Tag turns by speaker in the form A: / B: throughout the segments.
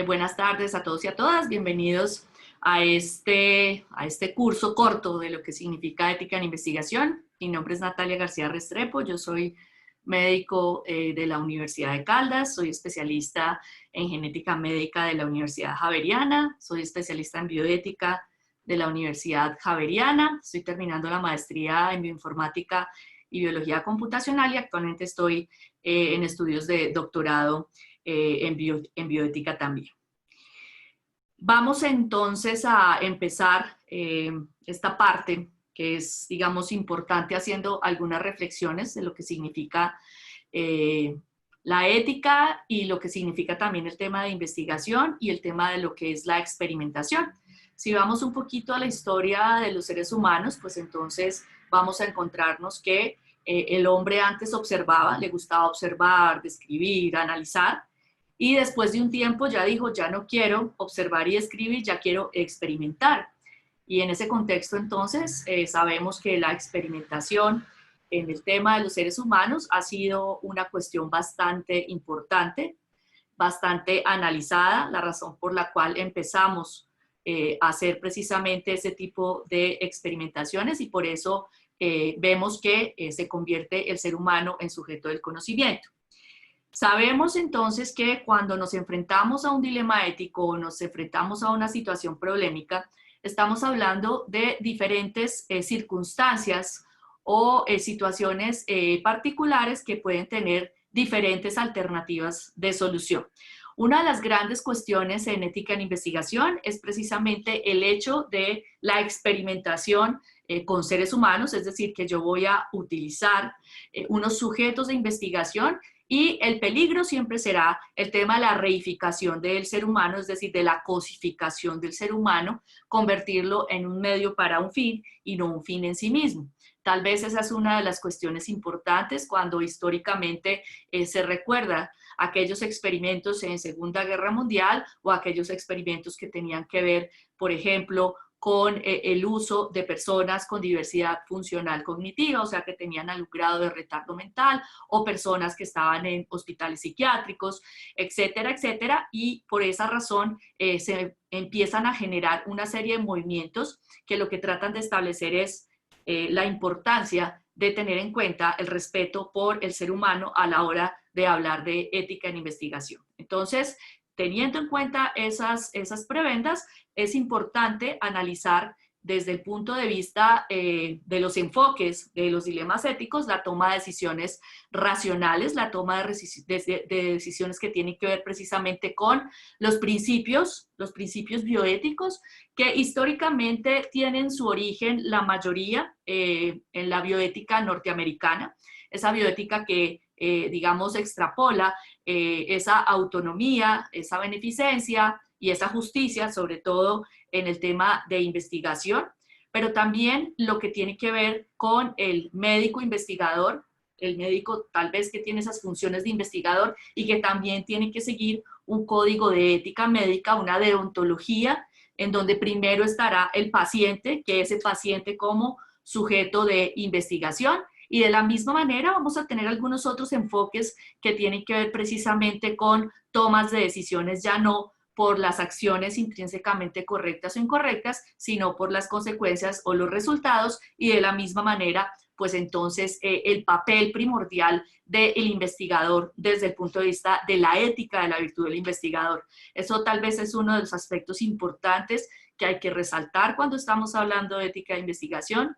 A: Buenas tardes a todos y a todas. Bienvenidos a este curso corto de lo que significa ética en investigación. Mi nombre es Natalia García Restrepo. Yo soy médico de la Universidad de Caldas. Soy especialista en genética médica de la Universidad Javeriana. Soy especialista en bioética de la Universidad Javeriana. Estoy terminando la maestría en bioinformática y biología computacional y actualmente estoy en estudios de doctorado en bioética también. Vamos entonces a empezar esta parte que es, digamos, importante, haciendo algunas reflexiones de lo que significa la ética y lo que significa también el tema de investigación y el tema de lo que es la experimentación. Si vamos un poquito a la historia de los seres humanos, pues entonces vamos a encontrarnos que el hombre antes observaba, le gustaba observar, describir, analizar, y después de un tiempo ya dijo, ya no quiero observar y escribir, ya quiero experimentar. Y en ese contexto entonces sabemos que la experimentación en el tema de los seres humanos ha sido una cuestión bastante importante, bastante analizada, la razón por la cual empezamos a hacer precisamente ese tipo de experimentaciones y por eso vemos que se convierte el ser humano en sujeto del conocimiento. Sabemos entonces que cuando nos enfrentamos a un dilema ético o nos enfrentamos a una situación problemática, estamos hablando de diferentes circunstancias o situaciones particulares que pueden tener diferentes alternativas de solución. Una de las grandes cuestiones en ética en investigación es precisamente el hecho de la experimentación con seres humanos, es decir, que yo voy a utilizar unos sujetos de investigación y el peligro siempre será el tema de la reificación del ser humano, es decir, de la cosificación del ser humano, convertirlo en un medio para un fin y no un fin en sí mismo. Tal vez esa es una de las cuestiones importantes cuando históricamente se recuerda aquellos experimentos en Segunda Guerra Mundial o aquellos experimentos que tenían que ver, por ejemplo, con el uso de personas con diversidad funcional cognitiva, o sea, que tenían algún grado de retardo mental, o personas que estaban en hospitales psiquiátricos, etcétera, etcétera, y por esa razón se empiezan a generar una serie de movimientos que lo que tratan de establecer es la importancia de tener en cuenta el respeto por el ser humano a la hora de hablar de ética en investigación. Entonces, teniendo en cuenta esas prebendas, es importante analizar desde el punto de vista de los enfoques, de los dilemas éticos, la toma de decisiones racionales, la toma de decisiones que tienen que ver precisamente con los principios bioéticos, que históricamente tienen su origen, la mayoría, en la bioética norteamericana, esa bioética que digamos, extrapola esa autonomía, esa beneficencia y esa justicia, sobre todo en el tema de investigación, pero también lo que tiene que ver con el médico investigador, el médico tal vez que tiene esas funciones de investigador y que también tiene que seguir un código de ética médica, una deontología, en donde primero estará el paciente, que ese paciente como sujeto de investigación, y de la misma manera vamos a tener algunos otros enfoques que tienen que ver precisamente con tomas de decisiones, ya no por las acciones intrínsecamente correctas o incorrectas, sino por las consecuencias o los resultados, y de la misma manera, pues entonces el papel primordial del investigador desde el punto de vista de la ética de la virtud del investigador. Eso tal vez es uno de los aspectos importantes que hay que resaltar cuando estamos hablando de ética de investigación,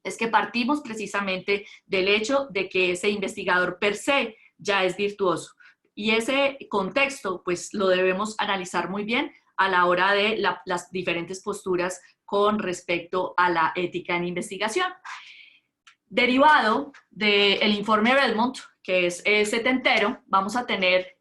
A: es que partimos precisamente del hecho de que ese investigador per se ya es virtuoso. Y ese contexto, pues lo debemos analizar muy bien a la hora de las diferentes posturas con respecto a la ética en investigación. Derivado del informe Belmont, que es setentero, vamos a tener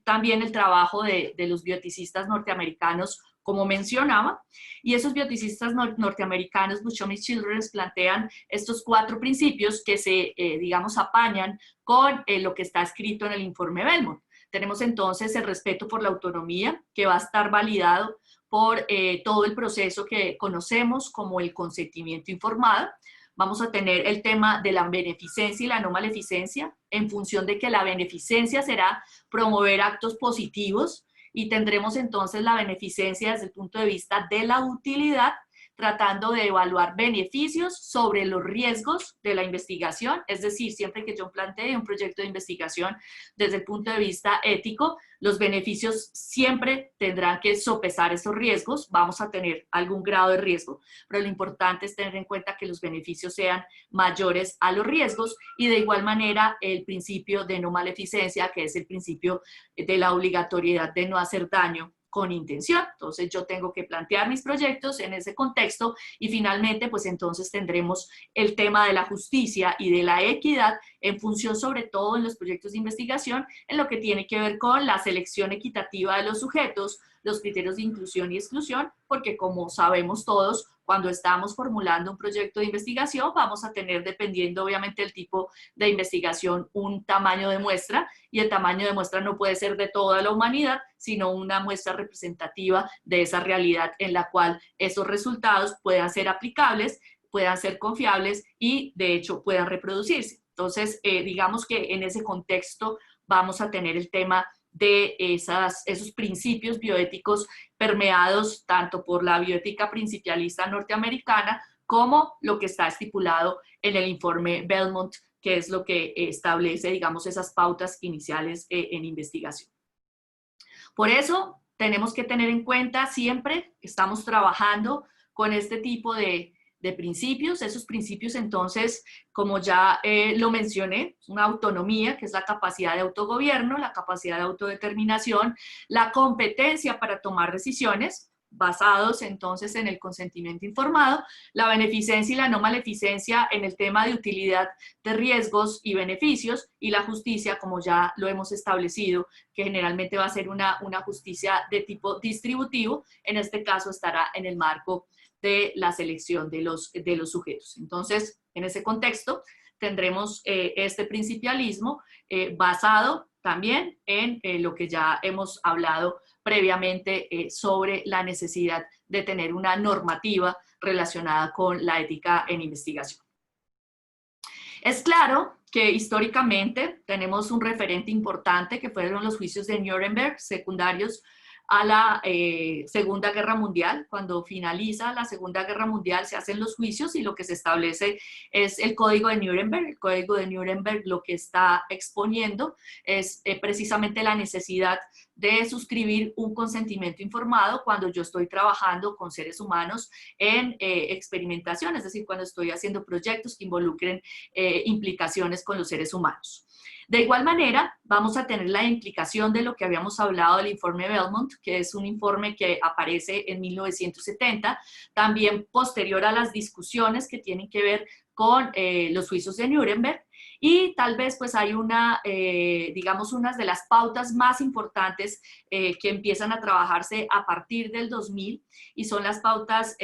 A: también el trabajo de los bioticistas norteamericanos, como mencionaba, y esos bioticistas norteamericanos, Buchom y Childress, plantean estos 4 principios que se, digamos, apañan con lo que está escrito en el informe Belmont. Tenemos entonces el respeto por la autonomía, que va a estar validado por todo el proceso que conocemos como el consentimiento informado. Vamos a tener el tema de la beneficencia y la no maleficencia, en función de que la beneficencia será promover actos positivos y tendremos entonces la beneficencia desde el punto de vista de la utilidad, tratando de evaluar beneficios sobre los riesgos de la investigación, es decir, siempre que yo plantee un proyecto de investigación desde el punto de vista ético, los beneficios siempre tendrán que sopesar esos riesgos, vamos a tener algún grado de riesgo, pero lo importante es tener en cuenta que los beneficios sean mayores a los riesgos y de igual manera el principio de no maleficencia, que es el principio de la obligatoriedad de no hacer daño con intención. Entonces yo tengo que plantear mis proyectos en ese contexto y finalmente pues entonces tendremos el tema de la justicia y de la equidad en función sobre todo en los proyectos de investigación en lo que tiene que ver con la selección equitativa de los sujetos, los criterios de inclusión y exclusión, porque como sabemos todos, cuando estamos formulando un proyecto de investigación vamos a tener, dependiendo obviamente del tipo de investigación, un tamaño de muestra, y el tamaño de muestra no puede ser de toda la humanidad, sino una muestra representativa de esa realidad en la cual esos resultados puedan ser aplicables, puedan ser confiables y de hecho puedan reproducirse. Entonces, digamos que en ese contexto vamos a tener el tema de esos principios bioéticos permeados tanto por la bioética principialista norteamericana como lo que está estipulado en el informe Belmont, que es lo que establece, digamos, esas pautas iniciales en investigación. Por eso tenemos que tener en cuenta siempre que estamos trabajando con este tipo de principios. Esos principios entonces, como ya lo mencioné, una autonomía, que es la capacidad de autogobierno, la capacidad de autodeterminación, la competencia para tomar decisiones, basados entonces en el consentimiento informado, la beneficencia y la no maleficencia en el tema de utilidad de riesgos y beneficios, y la justicia, como ya lo hemos establecido, que generalmente va a ser una justicia de tipo distributivo, en este caso estará en el marco de la selección de los sujetos. Entonces, en ese contexto, tendremos este principialismo basado también en lo que ya hemos hablado previamente sobre la necesidad de tener una normativa relacionada con la ética en investigación. Es claro que históricamente tenemos un referente importante que fueron los juicios de Nuremberg, secundarios a la Segunda Guerra Mundial. Cuando finaliza la Segunda Guerra Mundial se hacen los juicios y lo que se establece es el Código de Nuremberg. El Código de Nuremberg lo que está exponiendo es precisamente la necesidad de suscribir un consentimiento informado cuando yo estoy trabajando con seres humanos en experimentación, es decir, cuando estoy haciendo proyectos que involucren implicaciones con los seres humanos. De igual manera, vamos a tener la implicación de lo que habíamos hablado del informe Belmont, que es un informe que aparece en 1970, también posterior a las discusiones que tienen que ver con los juicios de Nuremberg, y tal vez pues hay digamos, unas de las pautas más importantes que empiezan a trabajarse a partir del 2000, y son las pautas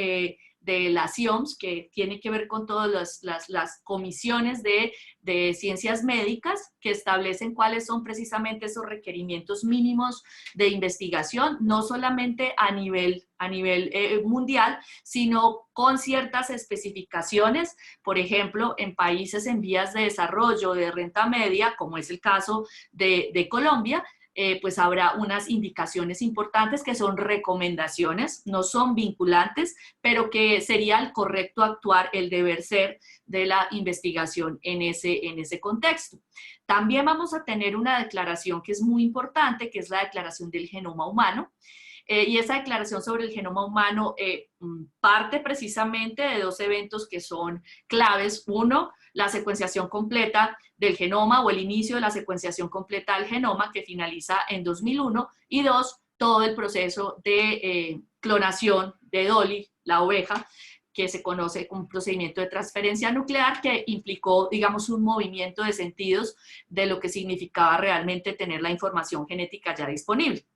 A: de las CIOMS, que tiene que ver con todas las comisiones de ciencias médicas que establecen cuáles son precisamente esos requerimientos mínimos de investigación, no solamente a nivel mundial, sino con ciertas especificaciones. Por ejemplo, en países en vías de desarrollo de renta media, como es el caso de Colombia, pues habrá unas indicaciones importantes que son recomendaciones, no son vinculantes, pero que sería el correcto actuar, el deber ser de la investigación en ese contexto. También vamos a tener una declaración que es muy importante, que es la Declaración del Genoma Humano. Y esa declaración sobre el genoma humano parte precisamente de dos eventos que son claves. Uno, la secuenciación completa del genoma o el inicio de la secuenciación completa del genoma que finaliza en 2001. Y dos, todo el proceso de clonación de Dolly, la oveja, que se conoce como un procedimiento de transferencia nuclear que implicó, digamos, un movimiento de sentidos de lo que significaba realmente tener la información genética ya disponible.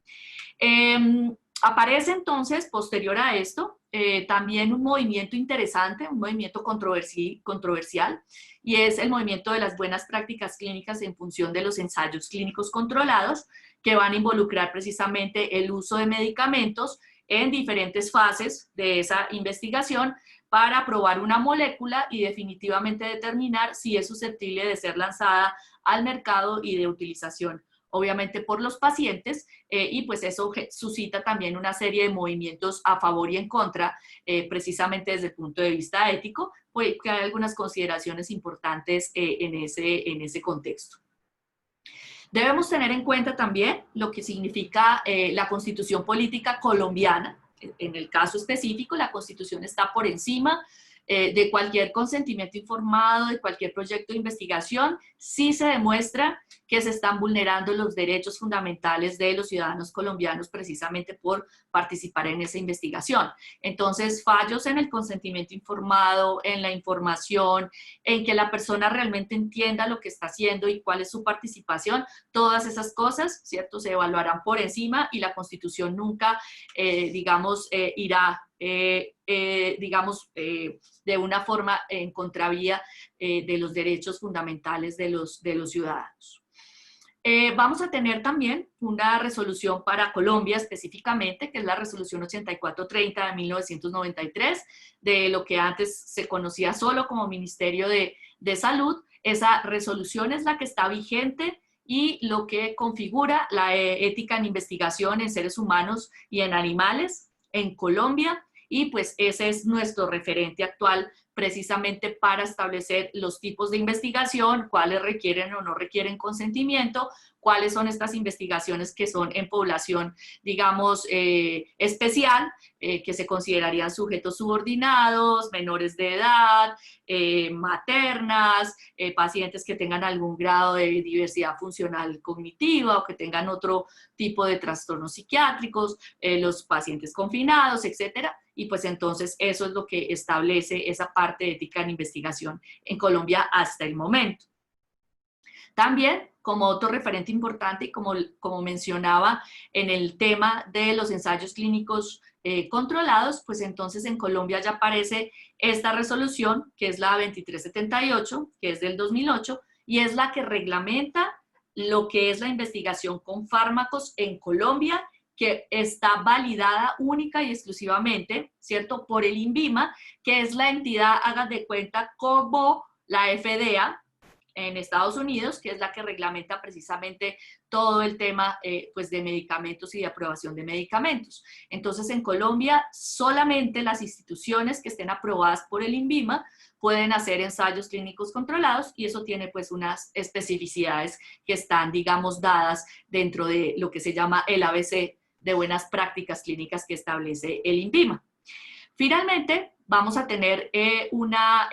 A: Aparece entonces, posterior a esto, también un movimiento interesante, un movimiento controversial, y es el movimiento de las buenas prácticas clínicas en función de los ensayos clínicos controlados, que van a involucrar precisamente el uso de medicamentos en diferentes fases de esa investigación para probar una molécula y definitivamente determinar si es susceptible de ser lanzada al mercado y de utilización obviamente por los pacientes, y pues eso suscita también una serie de movimientos a favor y en contra, precisamente desde el punto de vista ético, pues que hay algunas consideraciones importantes en ese contexto. Debemos tener en cuenta también lo que significa la Constitución política colombiana. En el caso específico, la Constitución está por encima de cualquier consentimiento informado, de cualquier proyecto de investigación, si se demuestra que se están vulnerando los derechos fundamentales de los ciudadanos colombianos precisamente por participar en esa investigación. Entonces, fallos en el consentimiento informado, en la información, en que la persona realmente entienda lo que está haciendo y cuál es su participación, todas esas cosas, ¿cierto?, se evaluarán por encima y la Constitución nunca, digamos, irá de una forma en contravía de los derechos fundamentales de los ciudadanos. Vamos a tener también una resolución para Colombia específicamente, que es la resolución 8430 de 1993, de lo que antes se conocía solo como Ministerio de Salud. Esa resolución es la que está vigente y lo que configura la ética en investigación en seres humanos y en animales en Colombia, y pues ese es nuestro referente actual precisamente para establecer los tipos de investigación, cuáles requieren o no requieren consentimiento, cuáles son estas investigaciones que son en población, digamos, especial, que se considerarían sujetos subordinados, menores de edad, maternas, pacientes que tengan algún grado de diversidad funcional cognitiva o que tengan otro tipo de trastornos psiquiátricos, los pacientes confinados, etcétera. Y pues entonces eso es lo que establece esa parte de ética en investigación en Colombia hasta el momento. También, como otro referente importante, y como mencionaba en el tema de los ensayos clínicos controlados, pues entonces en Colombia ya aparece esta resolución, que es la 2378, que es del 2008, y es la que reglamenta lo que es la investigación con fármacos en Colombia, que está validada única y exclusivamente, ¿cierto?, por el INVIMA, que es la entidad, hagan de cuenta, como la FDA en Estados Unidos, que es la que reglamenta precisamente todo el tema pues de medicamentos y de aprobación de medicamentos. Entonces, en Colombia, solamente las instituciones que estén aprobadas por el INVIMA pueden hacer ensayos clínicos controlados, y eso tiene pues unas especificidades que están, digamos, dadas dentro de lo que se llama el ABC de buenas prácticas clínicas que establece el INVIMA. Finalmente, vamos a tener una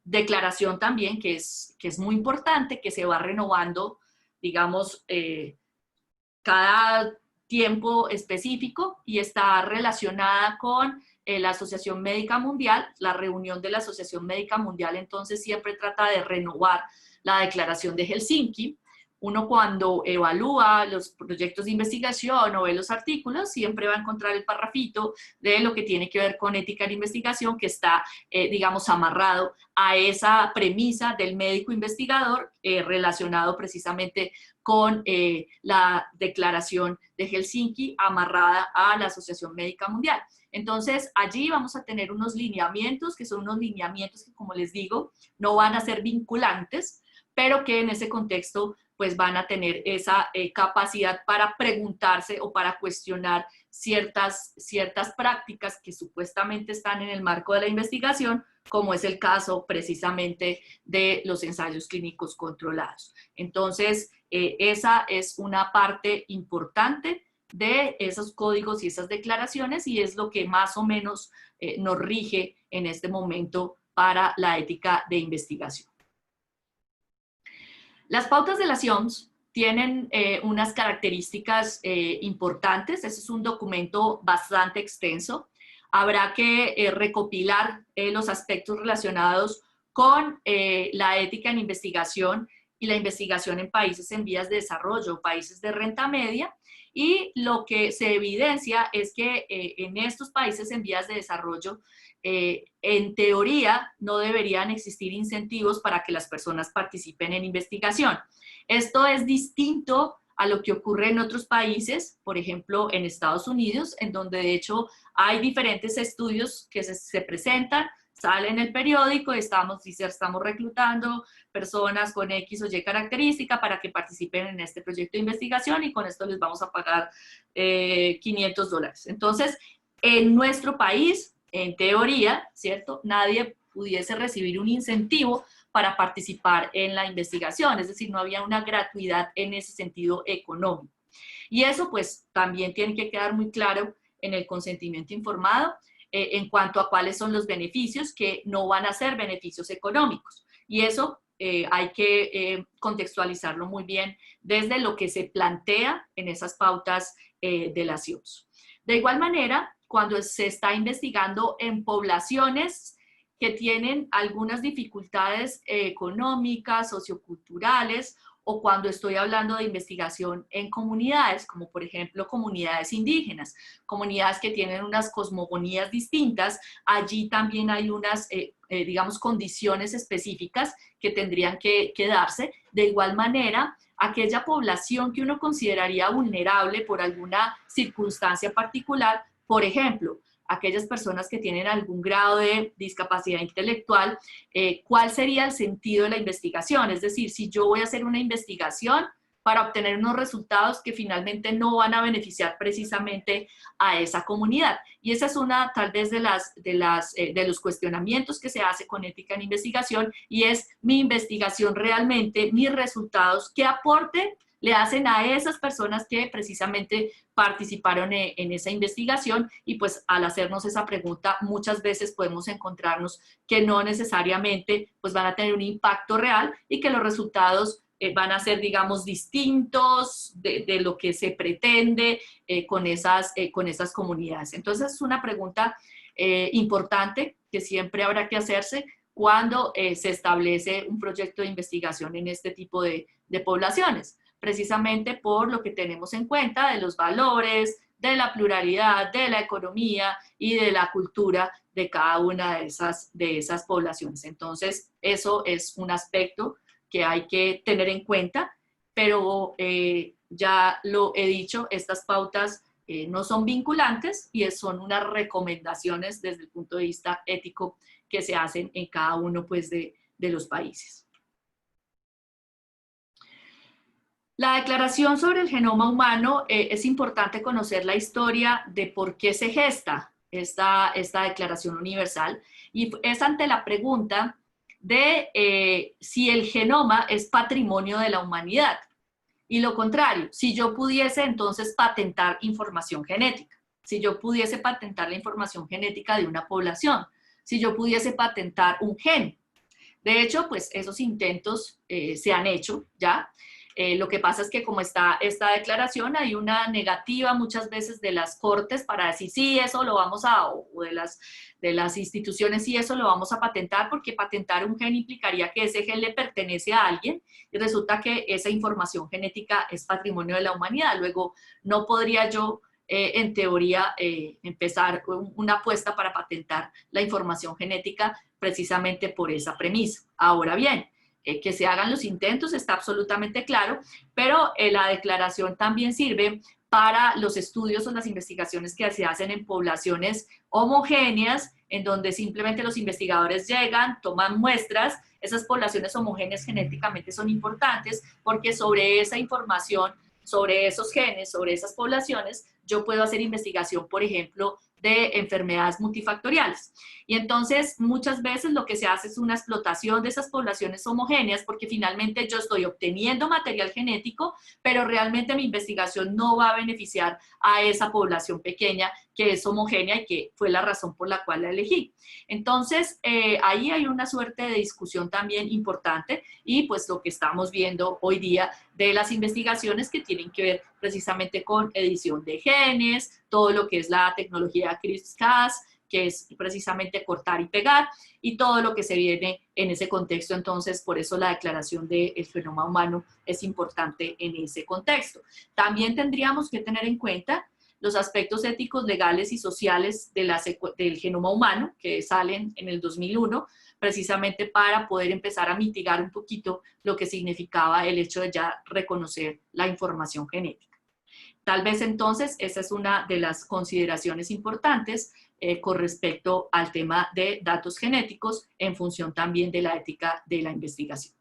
A: declaración también que es muy importante, que se va renovando, digamos, cada tiempo específico, y está relacionada con la Asociación Médica Mundial. La reunión de la Asociación Médica Mundial entonces siempre trata de renovar la Declaración de Helsinki. Uno cuando evalúa los proyectos de investigación o ve los artículos, siempre va a encontrar el parrafito de lo que tiene que ver con ética en investigación, que está, digamos, amarrado a esa premisa del médico investigador relacionado precisamente con la Declaración de Helsinki, amarrada a la Asociación Médica Mundial. Entonces, allí vamos a tener unos lineamientos, que son unos lineamientos que, como les digo, no van a ser vinculantes, pero que en ese contexto pues van a tener esa capacidad para preguntarse o para cuestionar ciertas prácticas que supuestamente están en el marco de la investigación, como es el caso precisamente de los ensayos clínicos controlados. Entonces, esa es una parte importante de esos códigos y esas declaraciones, y es lo que más o menos nos rige en este momento para la ética de investigación. Las pautas de las IOMS tienen unas características importantes. Ese es un documento bastante extenso. Habrá que recopilar los aspectos relacionados con la ética en investigación y la investigación en países en vías de desarrollo, países de renta media, y lo que se evidencia es que en estos países en vías de desarrollo, en teoría, no deberían existir incentivos para que las personas participen en investigación. Esto es distinto a lo que ocurre en otros países, por ejemplo, en Estados Unidos, en donde de hecho hay diferentes estudios que se presentan, sale en el periódico, estamos reclutando personas con X o Y característica para que participen en este proyecto de investigación y con esto les vamos a pagar $500. Entonces, en nuestro país, en teoría, ¿cierto? Nadie pudiese recibir un incentivo para participar en la investigación, es decir, no había una gratuidad en ese sentido económico. Y eso pues también tiene que quedar muy claro en el consentimiento informado en cuanto a cuáles son los beneficios que no van a ser beneficios económicos. Y eso hay que contextualizarlo muy bien desde lo que se plantea en esas pautas de las IOPS. De igual manera, cuando se está investigando en poblaciones que tienen algunas dificultades económicas, socioculturales, o cuando estoy hablando de investigación en comunidades, como por ejemplo comunidades indígenas, comunidades que tienen unas cosmogonías distintas, allí también hay unas, digamos, condiciones específicas que tendrían que darse. De igual manera, aquella población que uno consideraría vulnerable por alguna circunstancia particular, por ejemplo, aquellas personas que tienen algún grado de discapacidad intelectual, ¿cuál sería el sentido de la investigación? Es decir, si yo voy a hacer una investigación para obtener unos resultados que finalmente no van a beneficiar precisamente a esa comunidad. Y esa es una, tal vez, de los cuestionamientos que se hace con ética en investigación, y es mi investigación realmente, mis resultados, ¿qué aporte le hacen a esas personas que precisamente participaron en esa investigación? Y pues al hacernos esa pregunta muchas veces podemos encontrarnos que no necesariamente pues van a tener un impacto real y que los resultados van a ser, digamos, distintos de lo que se pretende con esas comunidades. Entonces es una pregunta importante que siempre habrá que hacerse cuando se establece un proyecto de investigación en este tipo de poblaciones, precisamente por lo que tenemos en cuenta de los valores, de la pluralidad, de la economía y de la cultura de cada una de esas poblaciones. Entonces, eso es un aspecto que hay que tener en cuenta, pero ya lo he dicho, estas pautas no son vinculantes y son unas recomendaciones desde el punto de vista ético que se hacen en cada uno pues, de los países. La declaración sobre el genoma humano, es importante conocer la historia de por qué se gesta esta declaración universal, y es ante la pregunta de si el genoma es patrimonio de la humanidad, y lo contrario, si yo pudiese entonces patentar información genética, si yo pudiese patentar la información genética de una población, si yo pudiese patentar un gen. De hecho, pues esos intentos se han hecho ya. Lo que pasa es que como está esta declaración, hay una negativa muchas veces de las cortes para decir sí, eso lo vamos a, o de las instituciones, sí, eso lo vamos a patentar, porque patentar un gen implicaría que ese gen le pertenece a alguien y resulta que esa información genética es patrimonio de la humanidad. Luego, no podría yo, en teoría, empezar una apuesta para patentar la información genética precisamente por esa premisa. Ahora bien, que se hagan los intentos está absolutamente claro, pero la declaración también sirve para los estudios o las investigaciones que se hacen en poblaciones homogéneas, en donde simplemente los investigadores llegan, toman muestras. Esas poblaciones homogéneas genéticamente son importantes porque sobre esa información, sobre esos genes, sobre esas poblaciones, yo puedo hacer investigación, por ejemplo, de enfermedades multifactoriales. Y entonces muchas veces lo que se hace es una explotación de esas poblaciones homogéneas, porque finalmente yo estoy obteniendo material genético, pero realmente mi investigación no va a beneficiar a esa población pequeña que es homogénea y que fue la razón por la cual la elegí. Entonces, ahí hay una suerte de discusión también importante, y pues lo que estamos viendo hoy día de las investigaciones que tienen que ver precisamente con edición de genes, todo lo que es la tecnología CRISPR-Cas, que es precisamente cortar y pegar, y todo lo que se viene en ese contexto. Entonces, por eso la declaración del genoma humano es importante en ese contexto. También tendríamos que tener en cuenta los aspectos éticos, legales y sociales del genoma humano, que salen en el 2001, precisamente para poder empezar a mitigar un poquito lo que significaba el hecho de ya reconocer la información genética. Tal vez entonces esa es una de las consideraciones importantes con respecto al tema de datos genéticos en función también de la ética de la investigación.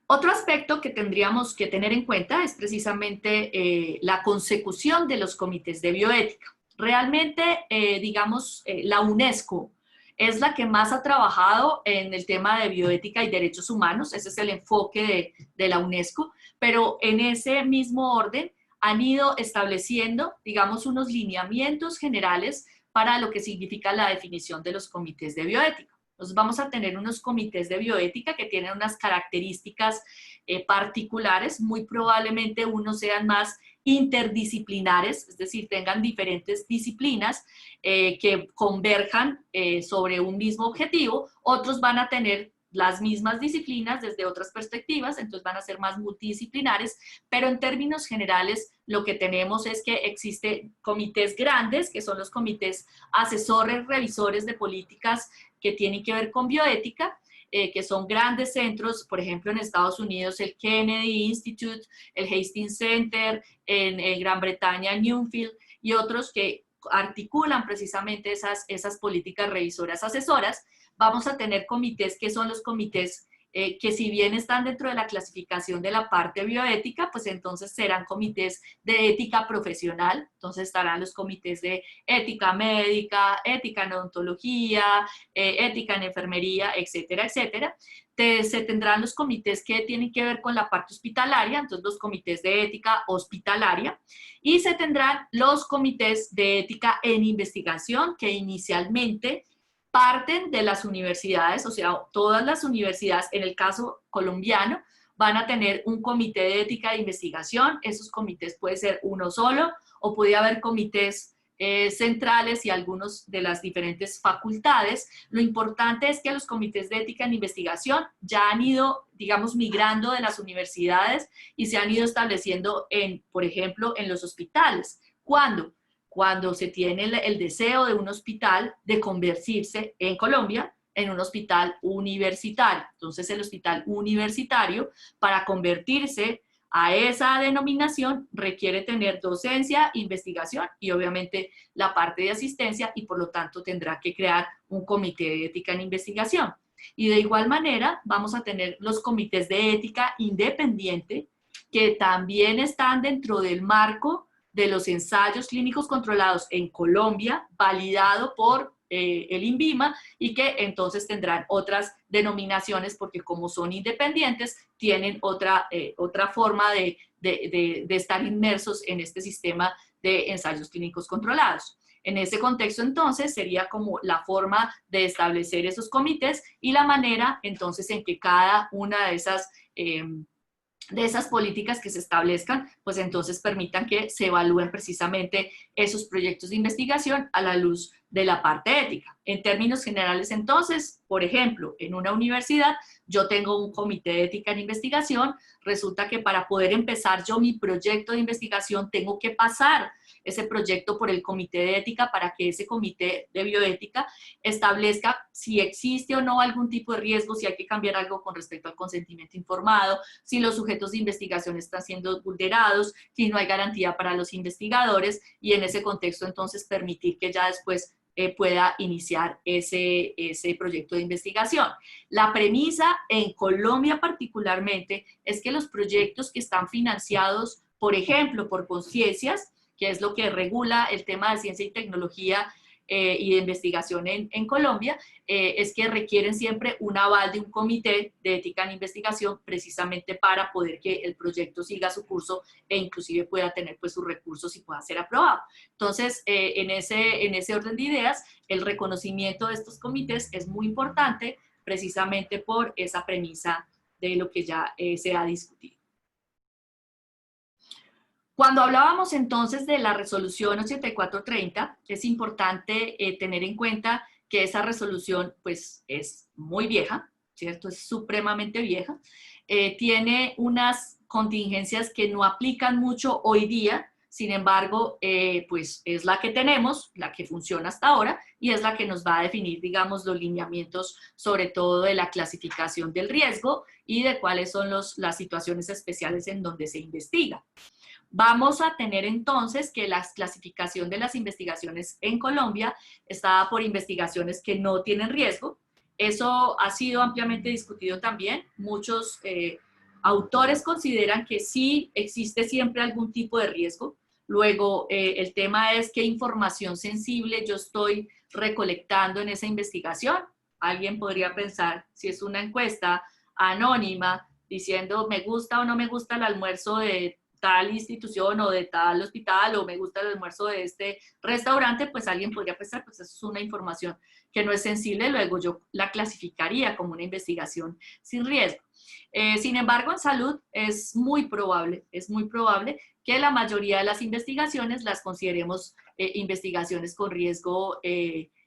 A: Otro aspecto que tendríamos que tener en cuenta es precisamente la consecución de los comités de bioética. Realmente, digamos, la UNESCO es la que más ha trabajado en el tema de bioética y derechos humanos, ese es el enfoque de la UNESCO, pero en ese mismo orden han ido estableciendo, digamos, unos lineamientos generales para lo que significa la definición de los comités de bioética. Entonces vamos a tener unos comités de bioética que tienen unas características particulares, muy probablemente unos sean más interdisciplinares, es decir, tengan diferentes disciplinas que converjan sobre un mismo objetivo, otros van a tener las mismas disciplinas desde otras perspectivas, entonces van a ser más multidisciplinares, pero en términos generales lo que tenemos es que existen comités grandes, que son los comités asesores, revisores de políticas que tienen que ver con bioética, que son grandes centros, por ejemplo en Estados Unidos el Kennedy Institute, el Hastings Center, en Gran Bretaña Newfield y otros que articulan precisamente esas políticas revisoras asesoras. Vamos a tener comités que son los comités que si bien están dentro de la clasificación de la parte bioética, pues entonces serán comités de ética profesional, entonces estarán los comités de ética médica, ética en odontología, ética en enfermería, etcétera, etcétera. Se tendrán los comités que tienen que ver con la parte hospitalaria, entonces los comités de ética hospitalaria, y se tendrán los comités de ética en investigación, que inicialmente parten de las universidades, o sea, todas las universidades, en el caso colombiano, van a tener un comité de ética de investigación. Esos comités puede ser uno solo o puede haber comités centrales y algunos de las diferentes facultades. Lo importante es que los comités de ética en investigación ya han ido, digamos, migrando de las universidades y se han ido estableciendo por ejemplo, en los hospitales. ¿Cuándo? Cuando se tiene el deseo de un hospital de convertirse en Colombia en un hospital universitario. Entonces el hospital universitario, para convertirse a esa denominación, requiere tener docencia, investigación y obviamente la parte de asistencia, y por lo tanto tendrá que crear un comité de ética en investigación. Y de igual manera vamos a tener los comités de ética independiente que también están dentro del marco de los ensayos clínicos controlados en Colombia, validado por el INVIMA, y que entonces tendrán otras denominaciones porque como son independientes, tienen otra forma de estar inmersos en este sistema de ensayos clínicos controlados. En ese contexto, entonces, sería como la forma de establecer esos comités y la manera, entonces, en que cada una de esas políticas que se establezcan, pues entonces permitan que se evalúen precisamente esos proyectos de investigación a la luz de la parte ética. En términos generales, entonces, por ejemplo, en una universidad, yo tengo un comité de ética en investigación, resulta que para poder empezar yo mi proyecto de investigación tengo que pasar ese proyecto por el comité de ética para que ese comité de bioética establezca si existe o no algún tipo de riesgo, si hay que cambiar algo con respecto al consentimiento informado, si los sujetos de investigación están siendo vulnerados, si no hay garantía para los investigadores, y en ese contexto entonces permitir que ya después pueda iniciar ese proyecto de investigación. La premisa en Colombia particularmente es que los proyectos que están financiados, por ejemplo, por Conciencias, que es lo que regula el tema de ciencia y tecnología y de investigación en Colombia, es que requieren siempre un aval de un comité de ética en investigación precisamente para poder que el proyecto siga su curso e inclusive pueda tener pues sus recursos y pueda ser aprobado. Entonces, en ese orden de ideas, el reconocimiento de estos comités es muy importante precisamente por esa premisa de lo que ya se ha discutido. Cuando hablábamos entonces de la resolución 8430, es importante tener en cuenta que esa resolución pues es muy vieja, ¿cierto? Es supremamente vieja. Tiene unas contingencias que no aplican mucho hoy día, sin embargo, pues es la que tenemos, la que funciona hasta ahora, y es la que nos va a definir, digamos, los lineamientos, sobre todo de la clasificación del riesgo y de cuáles son las situaciones especiales en donde se investiga. Vamos a tener entonces que la clasificación de las investigaciones en Colombia está por investigaciones que no tienen riesgo. Eso ha sido ampliamente discutido también. Muchos autores consideran que sí existe siempre algún tipo de riesgo. Luego, el tema es qué información sensible yo estoy recolectando en esa investigación. Alguien podría pensar, si es una encuesta anónima diciendo me gusta o no me gusta el almuerzo de tal institución o de tal hospital o me gusta el almuerzo de este restaurante, pues alguien podría pensar, pues eso es una información que no es sensible, luego yo la clasificaría como una investigación sin riesgo. Sin embargo, en salud es muy probable que la mayoría de las investigaciones las consideremos investigaciones con riesgo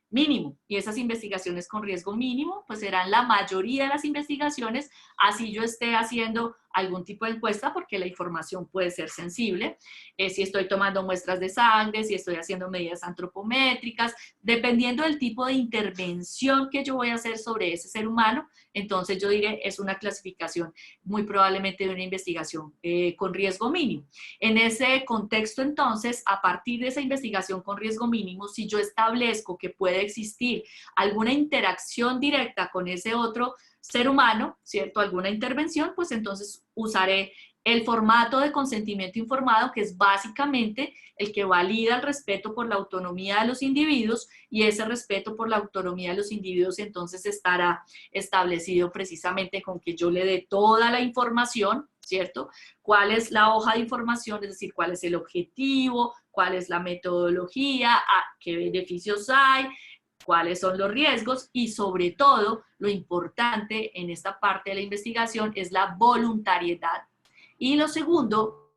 A: mínimo. Y esas investigaciones con riesgo mínimo, pues serán la mayoría de las investigaciones, así yo esté haciendo algún tipo de encuesta, porque la información puede ser sensible, si estoy tomando muestras de sangre, si estoy haciendo medidas antropométricas, dependiendo del tipo de intervención que yo voy a hacer sobre ese ser humano, entonces yo diré, es una clasificación muy probablemente de una investigación con riesgo mínimo. En ese contexto, entonces, a partir de esa investigación con riesgo mínimo, si yo establezco que puede existir alguna interacción directa con ese otro ser humano, ¿cierto? Alguna intervención, pues entonces usaré el formato de consentimiento informado, que es básicamente el que valida el respeto por la autonomía de los individuos, y ese respeto por la autonomía de los individuos entonces estará establecido precisamente con que yo le dé toda la información, ¿cierto? ¿Cuál es la hoja de información? Es decir, ¿cuál es el objetivo? ¿Cuál es la metodología? ¿Qué beneficios hay? ¿Cuáles son los riesgos? Y sobre todo, lo importante en esta parte de la investigación es la voluntariedad. Y lo segundo,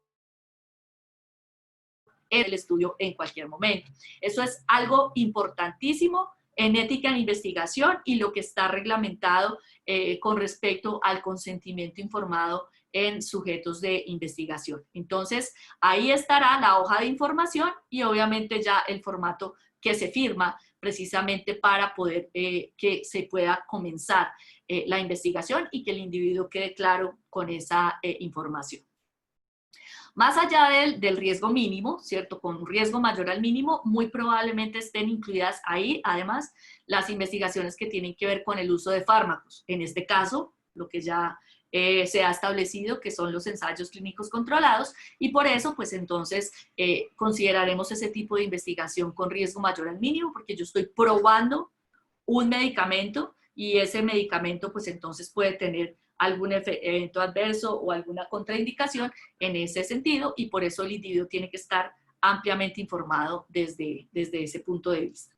A: el estudio en cualquier momento. Eso es algo importantísimo en ética en investigación y lo que está reglamentado con respecto al consentimiento informado en sujetos de investigación. Entonces, ahí estará la hoja de información y obviamente ya el formato que se firma precisamente para poder que se pueda comenzar la investigación y que el individuo quede claro con esa información. Más allá del riesgo mínimo, ¿cierto? Con un riesgo mayor al mínimo, muy probablemente estén incluidas ahí, además, las investigaciones que tienen que ver con el uso de fármacos. En este caso, lo que ya se ha establecido que son los ensayos clínicos controlados, y por eso, pues entonces, consideraremos ese tipo de investigación con riesgo mayor al mínimo, porque yo estoy probando un medicamento y ese medicamento, pues entonces puede tener algún evento adverso o alguna contraindicación en ese sentido, y por eso el individuo tiene que estar ampliamente informado desde ese punto de vista.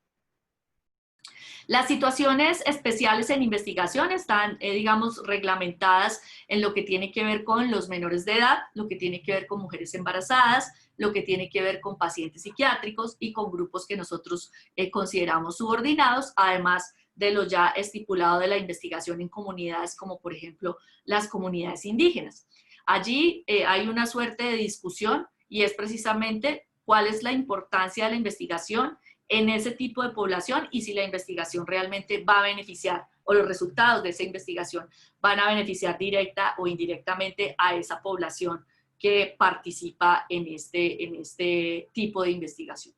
A: Las situaciones especiales en investigación están, digamos, reglamentadas en lo que tiene que ver con los menores de edad, lo que tiene que ver con mujeres embarazadas, lo que tiene que ver con pacientes psiquiátricos y con grupos que nosotros consideramos subordinados, además de lo ya estipulado de la investigación en comunidades como, por ejemplo, las comunidades indígenas. Allí hay una suerte de discusión y es precisamente cuál es la importancia de la investigación en ese tipo de población y si la investigación realmente va a beneficiar o los resultados de esa investigación van a beneficiar directa o indirectamente a esa población que participa en este tipo de investigación.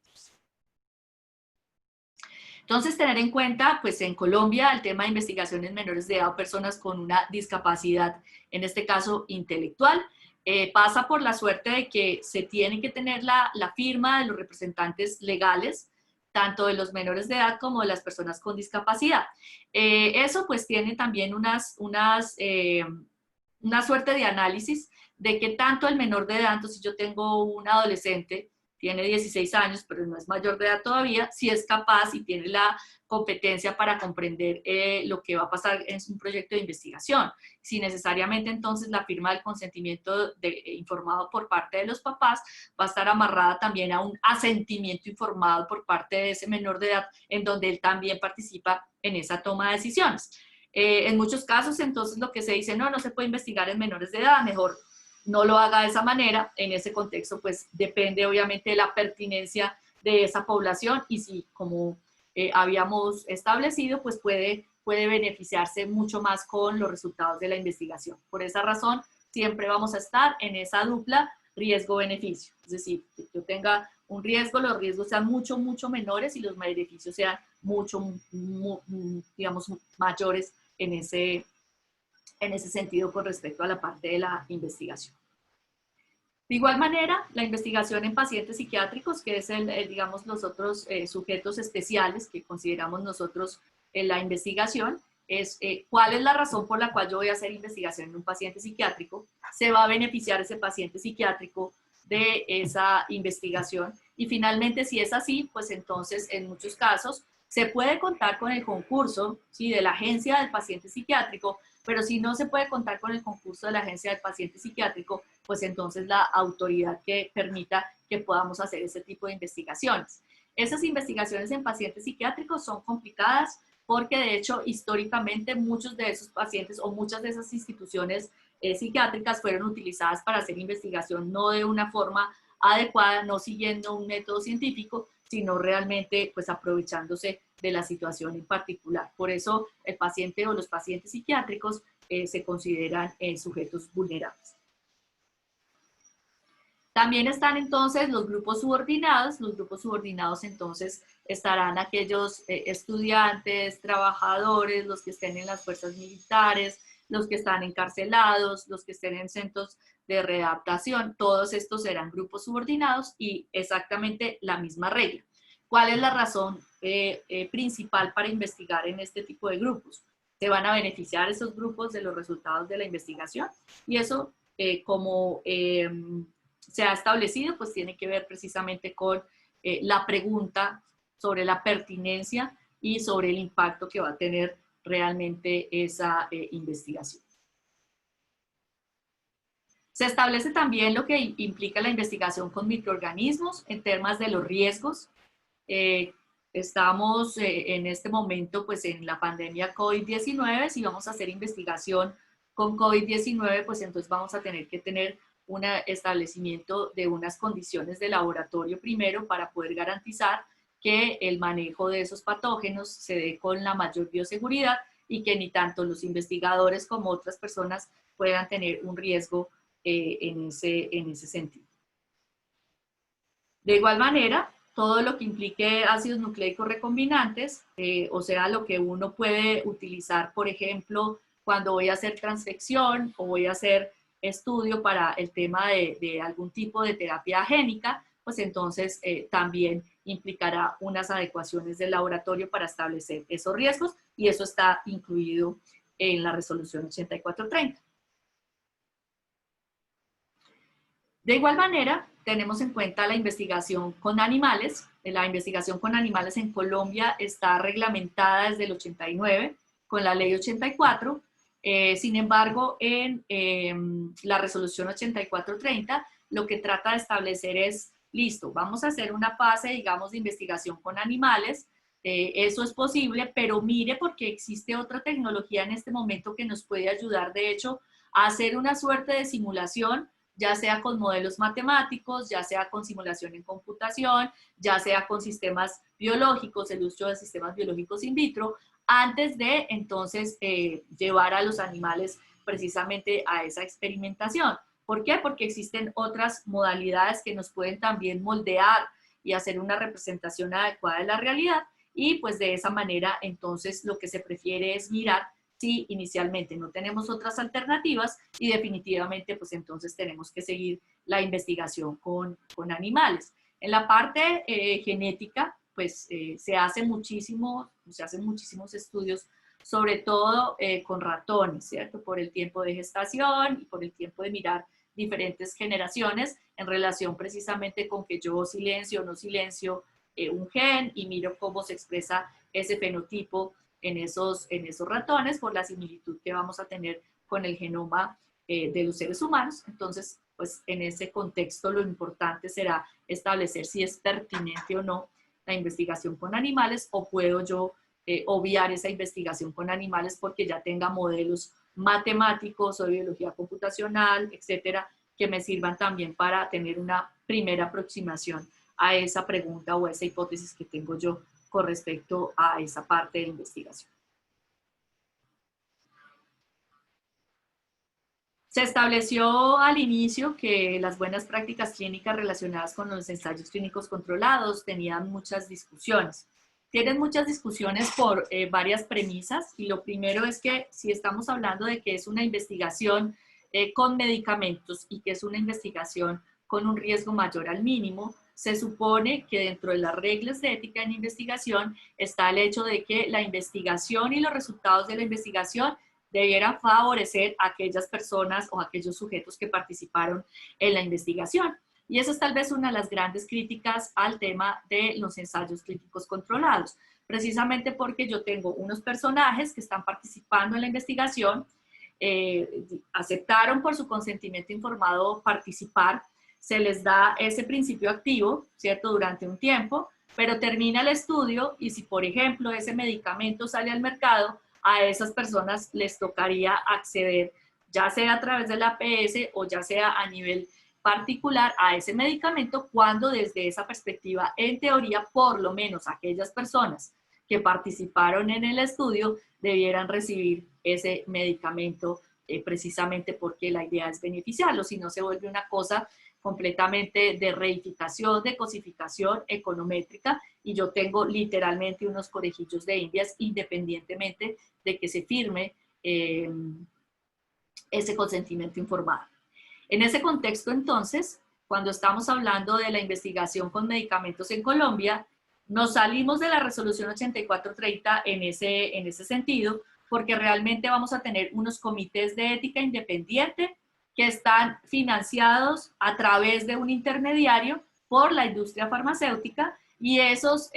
A: Entonces, tener en cuenta, pues en Colombia, el tema de investigaciones menores de edad o personas con una discapacidad, en este caso intelectual, pasa por la suerte de que se tiene que tener la firma de los representantes legales, tanto de los menores de edad como de las personas con discapacidad. Eso pues tiene también una suerte de análisis de que tanto el menor de edad, entonces si yo tengo un adolescente, tiene 16 años, pero no es mayor de edad todavía, si es capaz y tiene la competencia para comprender lo que va a pasar en un proyecto de investigación. Si necesariamente entonces la firma del consentimiento informado por parte de los papás va a estar amarrada también a un asentimiento informado por parte de ese menor de edad, en donde él también participa en esa toma de decisiones. En muchos casos, entonces, lo que se dice, no se puede investigar en menores de edad, mejor no lo haga de esa manera. En ese contexto, pues depende obviamente de la pertinencia de esa población y si, como habíamos establecido, pues puede beneficiarse mucho más con los resultados de la investigación. Por esa razón, siempre vamos a estar en esa dupla riesgo-beneficio. Es decir, que yo tenga un riesgo, los riesgos sean mucho, mucho menores y los beneficios sean mucho, digamos, mayores en ese sentido con respecto a la parte de la investigación. De igual manera, la investigación en pacientes psiquiátricos, que es digamos, los otros sujetos especiales que consideramos nosotros en la investigación, es cuál es la razón por la cual yo voy a hacer investigación en un paciente psiquiátrico, se va a beneficiar ese paciente psiquiátrico de esa investigación y finalmente si es así, pues entonces en muchos casos se puede contar con el concurso, ¿sí?, de la agencia del paciente psiquiátrico, pero si no se puede contar con el concurso de la agencia del paciente psiquiátrico, pues entonces la autoridad que permita que podamos hacer ese tipo de investigaciones. Esas investigaciones en pacientes psiquiátricos son complicadas porque de hecho históricamente muchos de esos pacientes o muchas de esas instituciones psiquiátricas fueron utilizadas para hacer investigación no de una forma adecuada, no siguiendo un método científico, sino realmente pues aprovechándose de la situación en particular. Por eso el paciente o los pacientes psiquiátricos se consideran sujetos vulnerables. También están entonces los grupos subordinados. Los grupos subordinados entonces estarán aquellos estudiantes, trabajadores, los que estén en las fuerzas militares, los que están encarcelados, los que estén en centros de readaptación. Todos estos serán grupos subordinados y exactamente la misma regla. ¿Cuál es la razón principal para investigar en este tipo de grupos? Se van a beneficiar esos grupos de los resultados de la investigación y eso como se ha establecido, pues tiene que ver precisamente con la pregunta sobre la pertinencia y sobre el impacto que va a tener realmente esa investigación. Se establece también lo que implica la investigación con microorganismos en temas de los riesgos. Estamos en este momento pues en la pandemia COVID-19, si vamos a hacer investigación con COVID-19, pues entonces vamos a tener que tener un establecimiento de unas condiciones de laboratorio primero para poder garantizar que el manejo de esos patógenos se dé con la mayor bioseguridad y que ni tanto los investigadores como otras personas puedan tener un riesgo en ese sentido. De igual manera, todo lo que implique ácidos nucleicos recombinantes, o sea, lo que uno puede utilizar, por ejemplo, cuando voy a hacer transfección o voy a hacer estudio para el tema de algún tipo de terapia génica, pues entonces también implicará unas adecuaciones del laboratorio para establecer esos riesgos y eso está incluido en la resolución 8430. De igual manera, tenemos en cuenta la investigación con animales. La investigación con animales en Colombia está reglamentada desde el 89 con la ley 84. Sin embargo, en la resolución 8430, lo que trata de establecer es, listo, vamos a hacer una fase, digamos, de investigación con animales. Eso es posible, pero mire porque existe otra tecnología en este momento que nos puede ayudar, de hecho, a hacer una suerte de simulación, ya sea con modelos matemáticos, ya sea con simulación en computación, ya sea con sistemas biológicos, el uso de sistemas biológicos in vitro, antes de entonces llevar a los animales precisamente a esa experimentación. ¿Por qué? Porque existen otras modalidades que nos pueden también moldear y hacer una representación adecuada de la realidad y pues de esa manera entonces lo que se prefiere es mirar si inicialmente no tenemos otras alternativas y definitivamente pues entonces tenemos que seguir la investigación con animales. En la parte genética pues se hacen muchísimos estudios, sobre todo con ratones, ¿cierto? Por el tiempo de gestación y por el tiempo de mirar diferentes generaciones en relación precisamente con que yo silencio o no silencio un gen y miro cómo se expresa ese fenotipo en esos ratones por la similitud que vamos a tener con el genoma de los seres humanos. Entonces, pues en ese contexto lo importante será establecer si es pertinente o no la investigación con animales o puedo yo obviar esa investigación con animales porque ya tenga modelos matemáticos o de biología computacional, etcétera, que me sirvan también para tener una primera aproximación a esa pregunta o a esa hipótesis que tengo yo con respecto a esa parte de investigación. Se estableció al inicio que las buenas prácticas clínicas relacionadas con los ensayos clínicos controlados tenían muchas discusiones. Tienen muchas discusiones por varias premisas, y lo primero es que si estamos hablando de que es una investigación con medicamentos y que es una investigación con un riesgo mayor al mínimo, se supone que dentro de las reglas de ética en investigación está el hecho de que la investigación y los resultados de la investigación debieran favorecer a aquellas personas o a aquellos sujetos que participaron en la investigación. Y esa es tal vez una de las grandes críticas al tema de los ensayos clínicos controlados, precisamente porque yo tengo unos personajes que están participando en la investigación, aceptaron por su consentimiento informado participar, se les da ese principio activo, ¿cierto?, durante un tiempo, pero termina el estudio y si, por ejemplo, ese medicamento sale al mercado, a esas personas les tocaría acceder, ya sea a través de la APS o ya sea a nivel particular, a ese medicamento, cuando desde esa perspectiva, en teoría, por lo menos aquellas personas que participaron en el estudio debieran recibir ese medicamento precisamente porque la idea es beneficiarlo, si no se vuelve una cosa completamente de reificación, de cosificación econométrica, y yo tengo literalmente unos conejillos de indias independientemente de que se firme ese consentimiento informado. En ese contexto, entonces, cuando estamos hablando de la investigación con medicamentos en Colombia, nos salimos de la resolución 8430 en ese sentido, porque realmente vamos a tener unos comités de ética independiente que están financiados a través de un intermediario por la industria farmacéutica, y esos,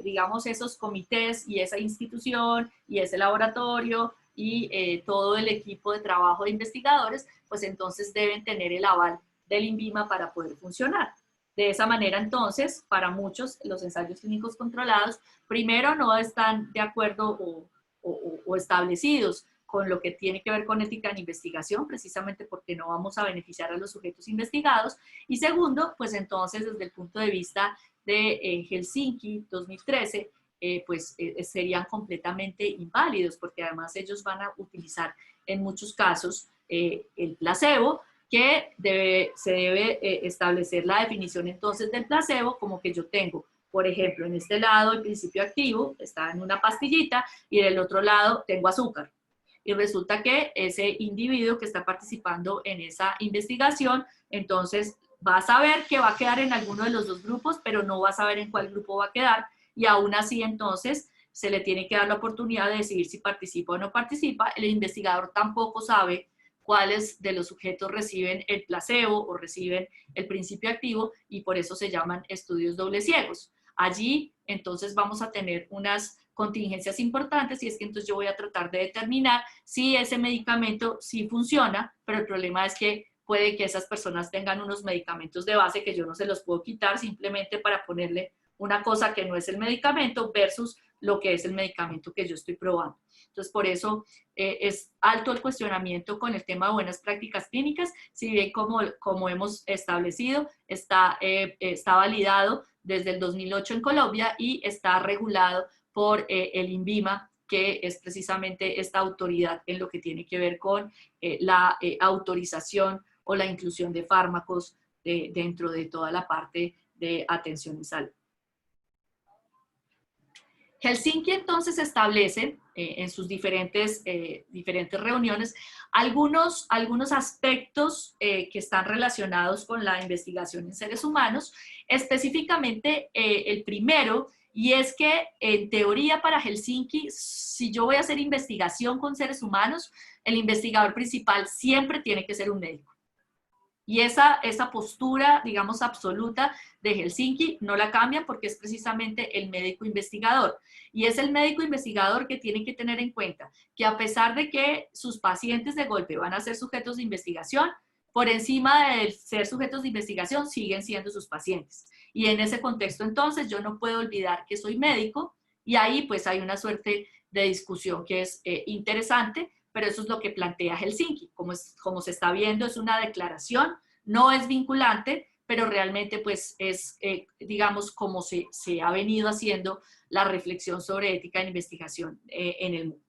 A: digamos, esos comités y esa institución y ese laboratorio y todo el equipo de trabajo de investigadores, pues entonces deben tener el aval del INVIMA para poder funcionar. De esa manera, entonces, para muchos, los ensayos clínicos controlados, primero, no están de acuerdo o establecidos con lo que tiene que ver con ética en investigación, precisamente porque no vamos a beneficiar a los sujetos investigados. Y segundo, pues entonces, desde el punto de vista de Helsinki 2013, serían completamente inválidos, porque además ellos van a utilizar en muchos casos el placebo, que se debe establecer la definición entonces del placebo como que yo tengo, por ejemplo, en este lado el principio activo está en una pastillita y en el otro lado tengo azúcar. Y resulta que ese individuo que está participando en esa investigación, entonces va a saber que va a quedar en alguno de los dos grupos, pero no va a saber en cuál grupo va a quedar, y aún así entonces se le tiene que dar la oportunidad de decidir si participa o no participa. El investigador tampoco sabe cuáles de los sujetos reciben el placebo o reciben el principio activo, y por eso se llaman estudios doble ciegos. Allí entonces vamos a tener unas contingencias importantes, y es que entonces yo voy a tratar de determinar si ese medicamento sí funciona, pero el problema es que puede que esas personas tengan unos medicamentos de base que yo no se los puedo quitar simplemente para ponerle una cosa que no es el medicamento versus lo que es el medicamento que yo estoy probando. Entonces, por eso es alto el cuestionamiento con el tema de buenas prácticas clínicas, si bien como hemos establecido, está validado desde el 2008 en Colombia y está regulado por el INVIMA, que es precisamente esta autoridad en lo que tiene que ver con la autorización o la inclusión de fármacos dentro de toda la parte de atención y salud. Helsinki entonces establece en sus diferentes reuniones algunos aspectos que están relacionados con la investigación en seres humanos, específicamente el primero, y es que en teoría para Helsinki, si yo voy a hacer investigación con seres humanos, el investigador principal siempre tiene que ser un médico. Y esa postura, digamos, absoluta de Helsinki no la cambian, porque es precisamente el médico investigador. Y es el médico investigador que tiene que tener en cuenta que a pesar de que sus pacientes de golpe van a ser sujetos de investigación, por encima de ser sujetos de investigación siguen siendo sus pacientes. Y en ese contexto, entonces, yo no puedo olvidar que soy médico, y ahí pues hay una suerte de discusión que es interesante, pero eso es lo que plantea Helsinki. Como se está viendo, es una declaración, no es vinculante, pero realmente pues es, digamos, como se ha venido haciendo la reflexión sobre ética en investigación en el mundo.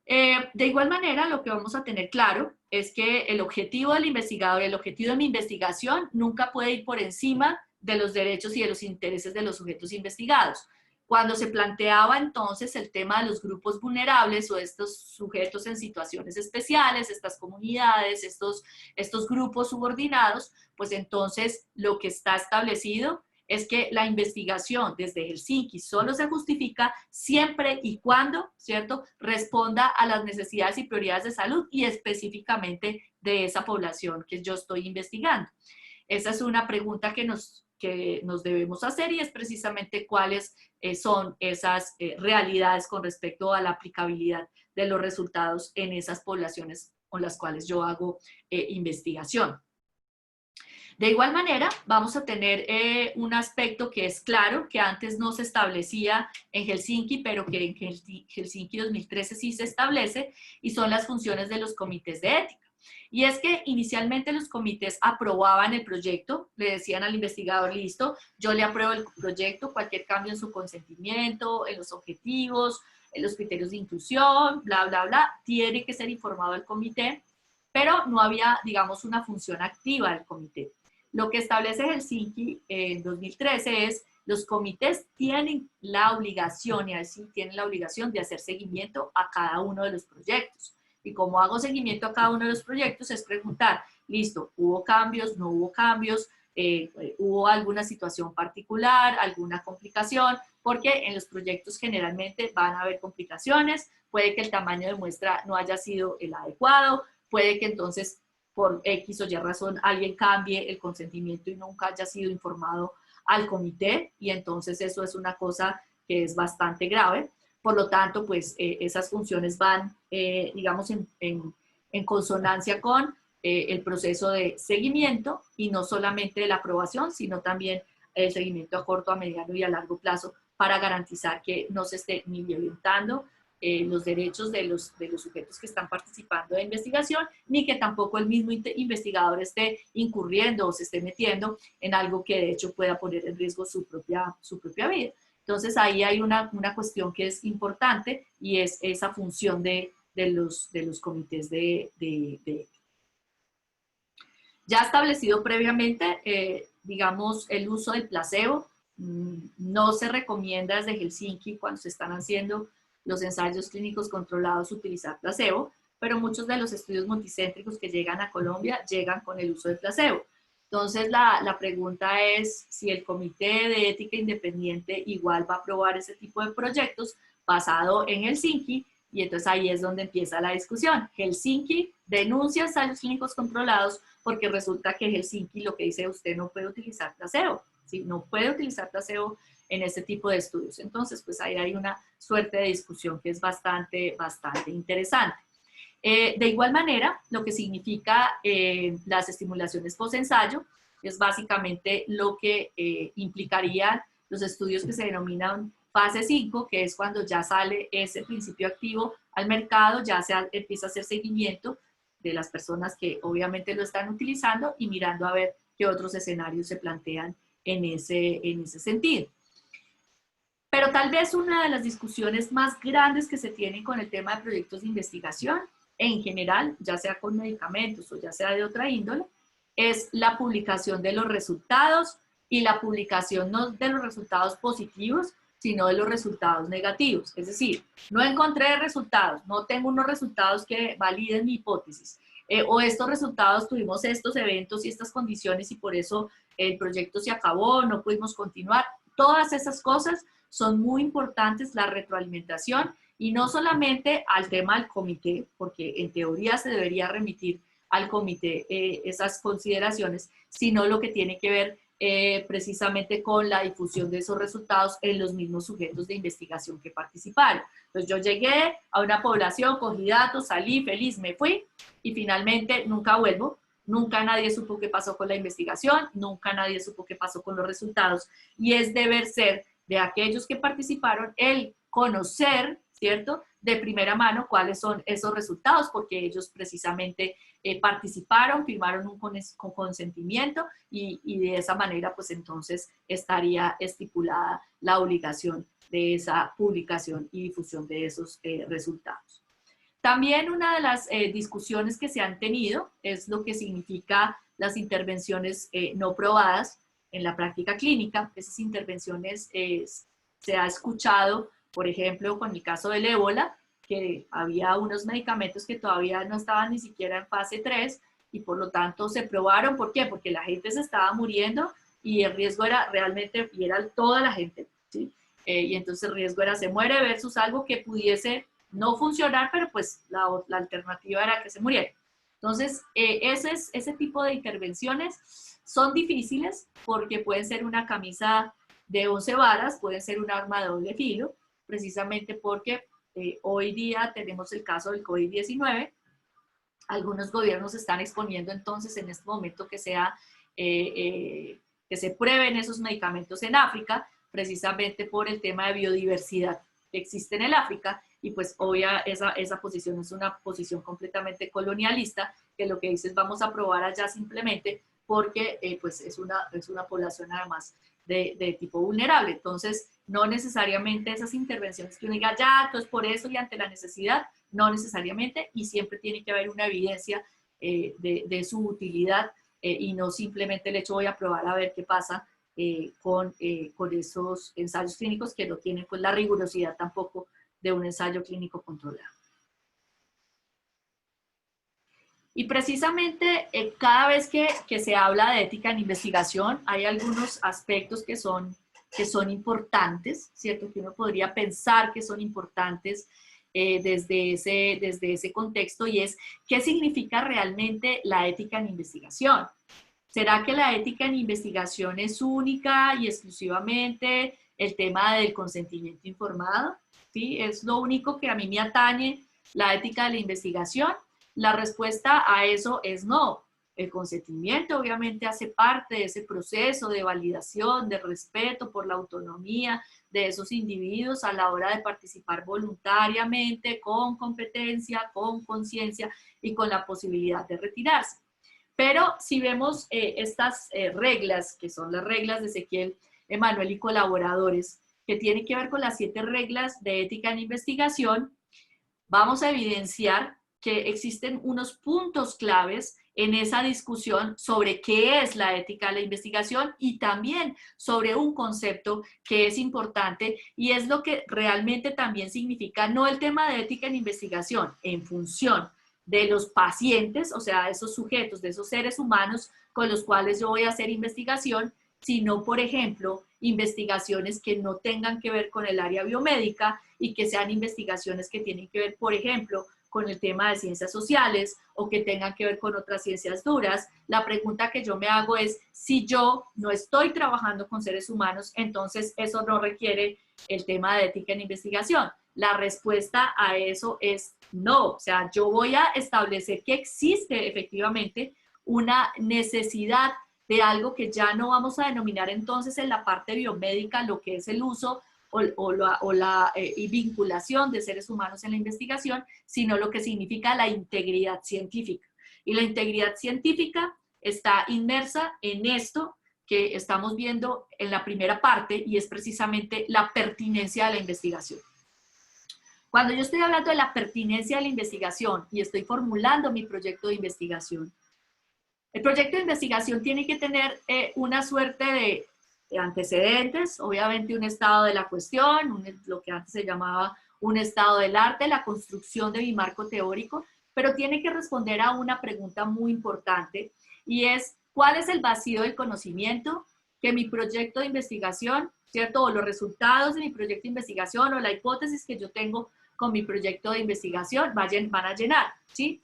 A: De igual manera, lo que vamos a tener claro es que el objetivo del investigador, el objetivo de mi investigación nunca puede ir por encima de los derechos y de los intereses de los sujetos investigados. Cuando se planteaba entonces el tema de los grupos vulnerables o estos sujetos en situaciones especiales, estas comunidades, estos grupos subordinados, pues entonces lo que está establecido es que la investigación desde Helsinki solo se justifica siempre y cuando, ¿cierto?, responda a las necesidades y prioridades de salud y específicamente de esa población que yo estoy investigando. Esa es una pregunta que nos debemos hacer y es precisamente cuáles son esas realidades con respecto a la aplicabilidad de los resultados en esas poblaciones con las cuales yo hago investigación. De igual manera, vamos a tener un aspecto que es claro, que antes no se establecía en Helsinki, pero que en Helsinki 2013 sí se establece, y son las funciones de los comités de ética. Y es que inicialmente los comités aprobaban el proyecto, le decían al investigador, listo, yo le apruebo el proyecto, cualquier cambio en su consentimiento, en los objetivos, en los criterios de inclusión, bla, bla, bla, tiene que ser informado al comité, pero no había, digamos, una función activa del comité. Lo que establece Helsinki en 2013 es los comités tienen la obligación, y así tienen la obligación de hacer seguimiento a cada uno de los proyectos. Y como hago seguimiento a cada uno de los proyectos es preguntar, listo, ¿hubo cambios? ¿No hubo cambios? ¿Hubo alguna situación particular? ¿Alguna complicación? Porque en los proyectos generalmente van a haber complicaciones, puede que el tamaño de muestra no haya sido el adecuado, puede que entonces por X o Y razón alguien cambie el consentimiento y nunca haya sido informado al comité, y entonces eso es una cosa que es bastante grave. Por lo tanto, pues esas funciones van, digamos, en consonancia con el proceso de seguimiento, y no solamente de la aprobación, sino también el seguimiento a corto, a mediano y a largo plazo para garantizar que no se esté ni violentando los derechos de los sujetos que están participando de investigación, ni que tampoco el mismo investigador esté incurriendo o se esté metiendo en algo que de hecho pueda poner en riesgo su propia vida. Entonces ahí hay una cuestión que es importante, y es esa función de los comités de ya establecido previamente, digamos, el uso del placebo. No se recomienda desde Helsinki, cuando se están haciendo los ensayos clínicos controlados, utilizar placebo, pero muchos de los estudios multicéntricos que llegan a Colombia llegan con el uso del placebo. Entonces, la pregunta es si el Comité de Ética Independiente igual va a aprobar ese tipo de proyectos basado en Helsinki, y entonces ahí es donde empieza la discusión. Helsinki denuncia ensayos clínicos controlados porque resulta que Helsinki lo que dice, usted no puede utilizar placebo, ¿sí? No puede utilizar placebo en este tipo de estudios. Entonces, pues ahí hay una suerte de discusión que es bastante interesante. De igual manera, lo que significa las estimulaciones post-ensayo es básicamente lo que implicarían los estudios que se denominan fase 5, que es cuando ya sale ese principio activo al mercado, ya se empieza a hacer seguimiento de las personas que obviamente lo están utilizando y mirando a ver qué otros escenarios se plantean en ese sentido. Pero tal vez una de las discusiones más grandes que se tienen con el tema de proyectos de investigación en general, ya sea con medicamentos o ya sea de otra índole, es la publicación de los resultados, y la publicación no de los resultados positivos, sino de los resultados negativos. Es decir, no encontré resultados, no tengo unos resultados que validen mi hipótesis, o estos resultados tuvimos estos eventos y estas condiciones y por eso el proyecto se acabó, no pudimos continuar. Todas esas cosas son muy importantes, la retroalimentación, y no solamente al tema del comité, porque en teoría se debería remitir al comité esas consideraciones, sino lo que tiene que ver precisamente con la difusión de esos resultados en los mismos sujetos de investigación que participaron. Entonces yo llegué a una población, cogí datos, salí feliz, me fui, y finalmente nunca vuelvo. Nunca nadie supo qué pasó con la investigación, nunca nadie supo qué pasó con los resultados, y es deber ser de aquellos que participaron el conocer, ¿cierto?, de primera mano cuáles son esos resultados, porque ellos precisamente participaron, firmaron un consentimiento, y de esa manera pues entonces estaría estipulada la obligación de esa publicación y difusión de esos resultados. También una de las discusiones que se han tenido es lo que significa las intervenciones no probadas en la práctica clínica. Esas intervenciones se ha escuchado, por ejemplo, con el caso del ébola, que había unos medicamentos que todavía no estaban ni siquiera en fase 3 y por lo tanto se probaron. ¿Por qué? Porque la gente se estaba muriendo y el riesgo era realmente, y era toda la gente, ¿sí? Y entonces el riesgo era se muere versus algo que pudiese no funcionar, pero pues la alternativa era que se muriera. Entonces, ese tipo de intervenciones son difíciles porque pueden ser una camisa de 11 varas, pueden ser un arma de doble filo, precisamente porque hoy día tenemos el caso del COVID-19. Algunos gobiernos están exponiendo entonces en este momento que se prueben esos medicamentos en África, precisamente por el tema de biodiversidad que existe en el África, y pues obvia esa posición es una posición completamente colonialista, que lo que dice es vamos a probar allá simplemente porque pues es una población además de tipo vulnerable. Entonces, no necesariamente esas intervenciones que uno diga ya, entonces por eso y ante la necesidad, no necesariamente, y siempre tiene que haber una evidencia de su utilidad y no simplemente el hecho voy a probar a ver qué pasa con esos ensayos clínicos que no tienen pues la rigurosidad tampoco de un ensayo clínico controlado. Y precisamente cada vez que se habla de ética en investigación, hay algunos aspectos que son importantes, ¿cierto? Que uno podría pensar que son importantes desde ese contexto, y es ¿qué significa realmente la ética en investigación? ¿Será que la ética en investigación es única y exclusivamente el tema del consentimiento informado? ¿Sí? ¿Es lo único que a mí me atañe la ética de la investigación? La respuesta a eso es no. El consentimiento obviamente hace parte de ese proceso de validación, de respeto por la autonomía de esos individuos a la hora de participar voluntariamente, con competencia, con conciencia y con la posibilidad de retirarse. Pero si vemos estas reglas, que son las reglas de Ezequiel Emanuel y colaboradores, que tienen que ver con las 7 reglas de ética en investigación, vamos a evidenciar que existen unos puntos claves en esa discusión sobre qué es la ética de la investigación y también sobre un concepto que es importante y es lo que realmente también significa no el tema de ética en investigación en función de los pacientes, o sea, esos sujetos, de esos seres humanos con los cuales yo voy a hacer investigación, sino, por ejemplo, investigaciones que no tengan que ver con el área biomédica y que sean investigaciones que tienen que ver, por ejemplo, con el tema de ciencias sociales o que tengan que ver con otras ciencias duras. La pregunta que yo me hago es, si yo no estoy trabajando con seres humanos, entonces eso no requiere el tema de ética en investigación. La respuesta a eso es no. O sea, yo voy a establecer que existe efectivamente una necesidad de algo que ya no vamos a denominar entonces en la parte biomédica lo que es el uso o la vinculación de seres humanos en la investigación, sino lo que significa la integridad científica. Y la integridad científica está inmersa en esto que estamos viendo en la primera parte, y es precisamente la pertinencia de la investigación. Cuando yo estoy hablando de la pertinencia de la investigación y estoy formulando mi proyecto de investigación, el proyecto de investigación tiene que tener una suerte de antecedentes, obviamente un estado de la cuestión, lo que antes se llamaba un estado del arte, la construcción de mi marco teórico, pero tiene que responder a una pregunta muy importante, y es, ¿cuál es el vacío del conocimiento que mi proyecto de investigación, ¿cierto? O los resultados de mi proyecto de investigación o la hipótesis que yo tengo con mi proyecto de investigación van a llenar, ¿sí?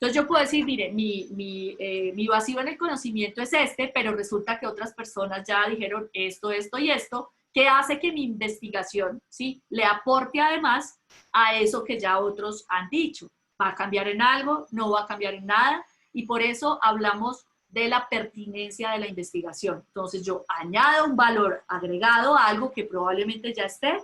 A: Entonces yo puedo decir, mire, mi vacío en el conocimiento es este, pero resulta que otras personas ya dijeron esto, esto y esto, que hace que mi investigación, ¿sí?, le aporte además a eso que ya otros han dicho. ¿Va a cambiar en algo? ¿No va a cambiar en nada? Y por eso hablamos de la pertinencia de la investigación. Entonces yo añado un valor agregado a algo que probablemente ya esté,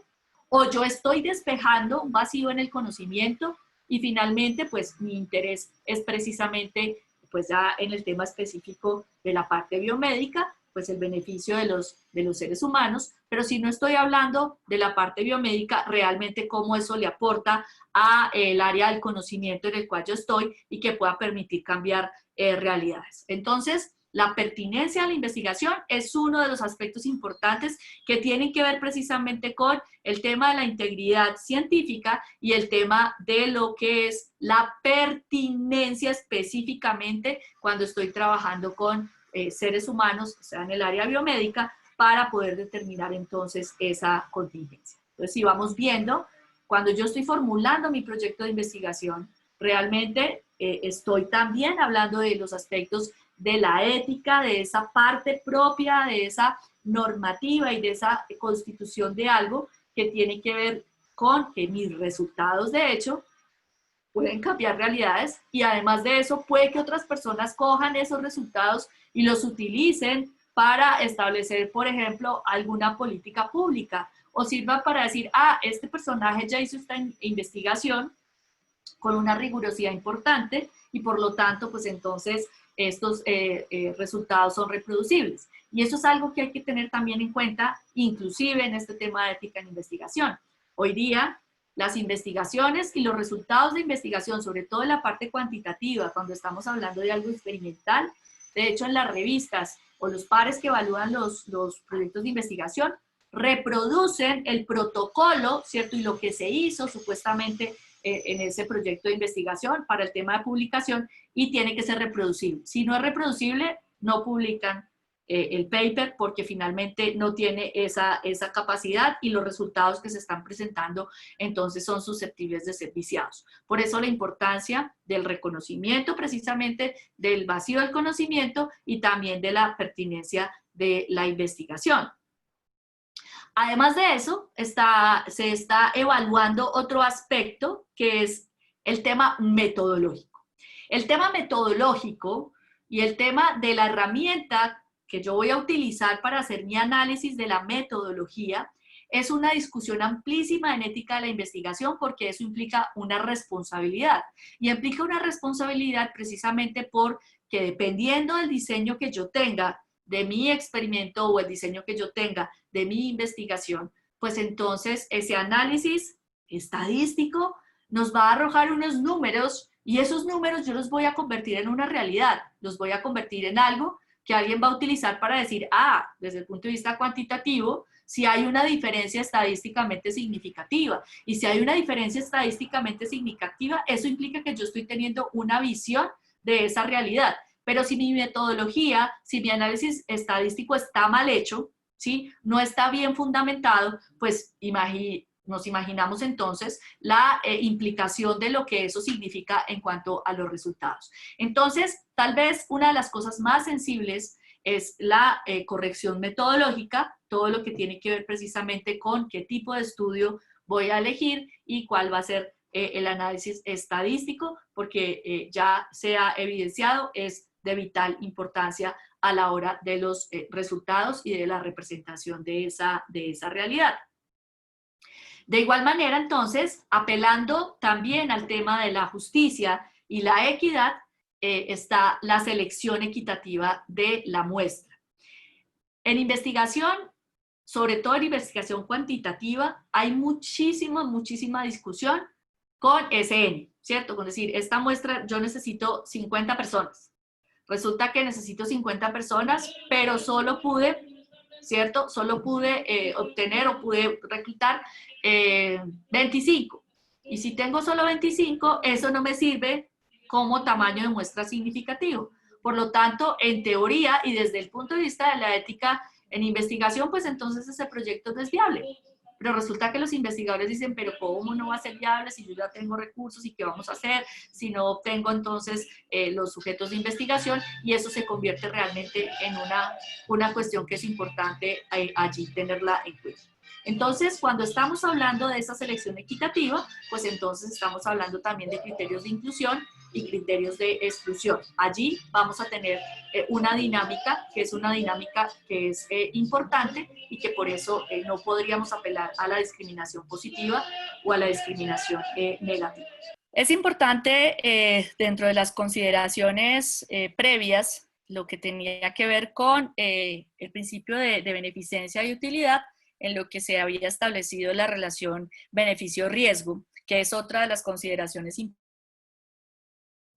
A: o yo estoy despejando un vacío en el conocimiento. Y finalmente, pues mi interés es precisamente, pues ya en el tema específico de la parte biomédica, pues el beneficio de los seres humanos, pero si no estoy hablando de la parte biomédica, realmente cómo eso le aporta a el área del conocimiento en el cual yo estoy y que pueda permitir cambiar realidades. Entonces, la pertinencia a la investigación es uno de los aspectos importantes que tienen que ver precisamente con el tema de la integridad científica y el tema de lo que es la pertinencia específicamente cuando estoy trabajando con seres humanos, o sea, en el área biomédica, para poder determinar entonces esa contingencia. Entonces, si vamos viendo, cuando yo estoy formulando mi proyecto de investigación, realmente estoy también hablando de los aspectos de la ética, de esa parte propia, de esa normativa y de esa constitución de algo que tiene que ver con que mis resultados, de hecho, pueden cambiar realidades y además de eso puede que otras personas cojan esos resultados y los utilicen para establecer, por ejemplo, alguna política pública o sirva para decir, ah, este personaje ya hizo esta investigación con una rigurosidad importante y por lo tanto, pues entonces estos resultados son reproducibles. Y eso es algo que hay que tener también en cuenta, inclusive en este tema de ética en investigación. Hoy día, las investigaciones y los resultados de investigación, sobre todo en la parte cuantitativa, cuando estamos hablando de algo experimental, de hecho en las revistas o los pares que evalúan los proyectos de investigación, reproducen el protocolo, ¿cierto? Y lo que se hizo supuestamente en ese proyecto de investigación para el tema de publicación y tiene que ser reproducible. Si no es reproducible, no publican el paper porque finalmente no tiene esa capacidad y los resultados que se están presentando entonces son susceptibles de ser viciados. Por eso la importancia del reconocimiento precisamente del vacío del conocimiento y también de la pertinencia de la investigación. Además de eso, se está evaluando otro aspecto que es el tema metodológico. El tema metodológico y el tema de la herramienta que yo voy a utilizar para hacer mi análisis de la metodología es una discusión amplísima en ética de la investigación porque eso implica una responsabilidad. Y implica una responsabilidad precisamente porque dependiendo del diseño que yo tenga de mi experimento o el diseño que yo tenga de mi investigación, pues entonces ese análisis estadístico nos va a arrojar unos números y esos números yo los voy a convertir en una realidad, los voy a convertir en algo que alguien va a utilizar para decir, ah, desde el punto de vista cuantitativo, si hay una diferencia estadísticamente significativa. Y si hay una diferencia estadísticamente significativa, eso implica que yo estoy teniendo una visión de esa realidad. Pero si mi metodología, si mi análisis estadístico está mal hecho, ¿sí? No está bien fundamentado, pues nos imaginamos entonces la implicación de lo que eso significa en cuanto a los resultados. Entonces, tal vez una de las cosas más sensibles es la corrección metodológica, todo lo que tiene que ver precisamente con qué tipo de estudio voy a elegir y cuál va a ser el análisis estadístico, porque ya se ha evidenciado, es de vital importancia a la hora de los resultados y de la representación de esa realidad. De igual manera, entonces, apelando también al tema de la justicia y la equidad, está la selección equitativa de la muestra. En investigación, sobre todo en investigación cuantitativa, hay muchísima discusión con SN, ¿cierto? Con decir, esta muestra yo necesito 50 personas. Resulta que necesito 50 personas, pero solo pude, ¿cierto? Solo pude obtener o pude reclutar 25. Y si tengo solo 25, eso no me sirve como tamaño de muestra significativo. Por lo tanto, en teoría y desde el punto de vista de la ética en investigación, pues entonces ese proyecto no es viable. Pero resulta que los investigadores dicen, pero ¿cómo no va a ser viable si yo ya tengo recursos y qué vamos a hacer si no obtengo entonces los sujetos de investigación? Y eso se convierte realmente en una cuestión que es importante allí tenerla en cuenta. Entonces, cuando estamos hablando de esa selección equitativa, pues entonces estamos hablando también de criterios de inclusión y criterios de exclusión. Allí vamos a tener una dinámica que es importante y que por eso no podríamos apelar a la discriminación positiva o a la discriminación negativa. Es importante dentro de las consideraciones previas lo que tenía que ver con el principio de beneficencia y utilidad, en lo que se había establecido la relación beneficio-riesgo, que es otra de las consideraciones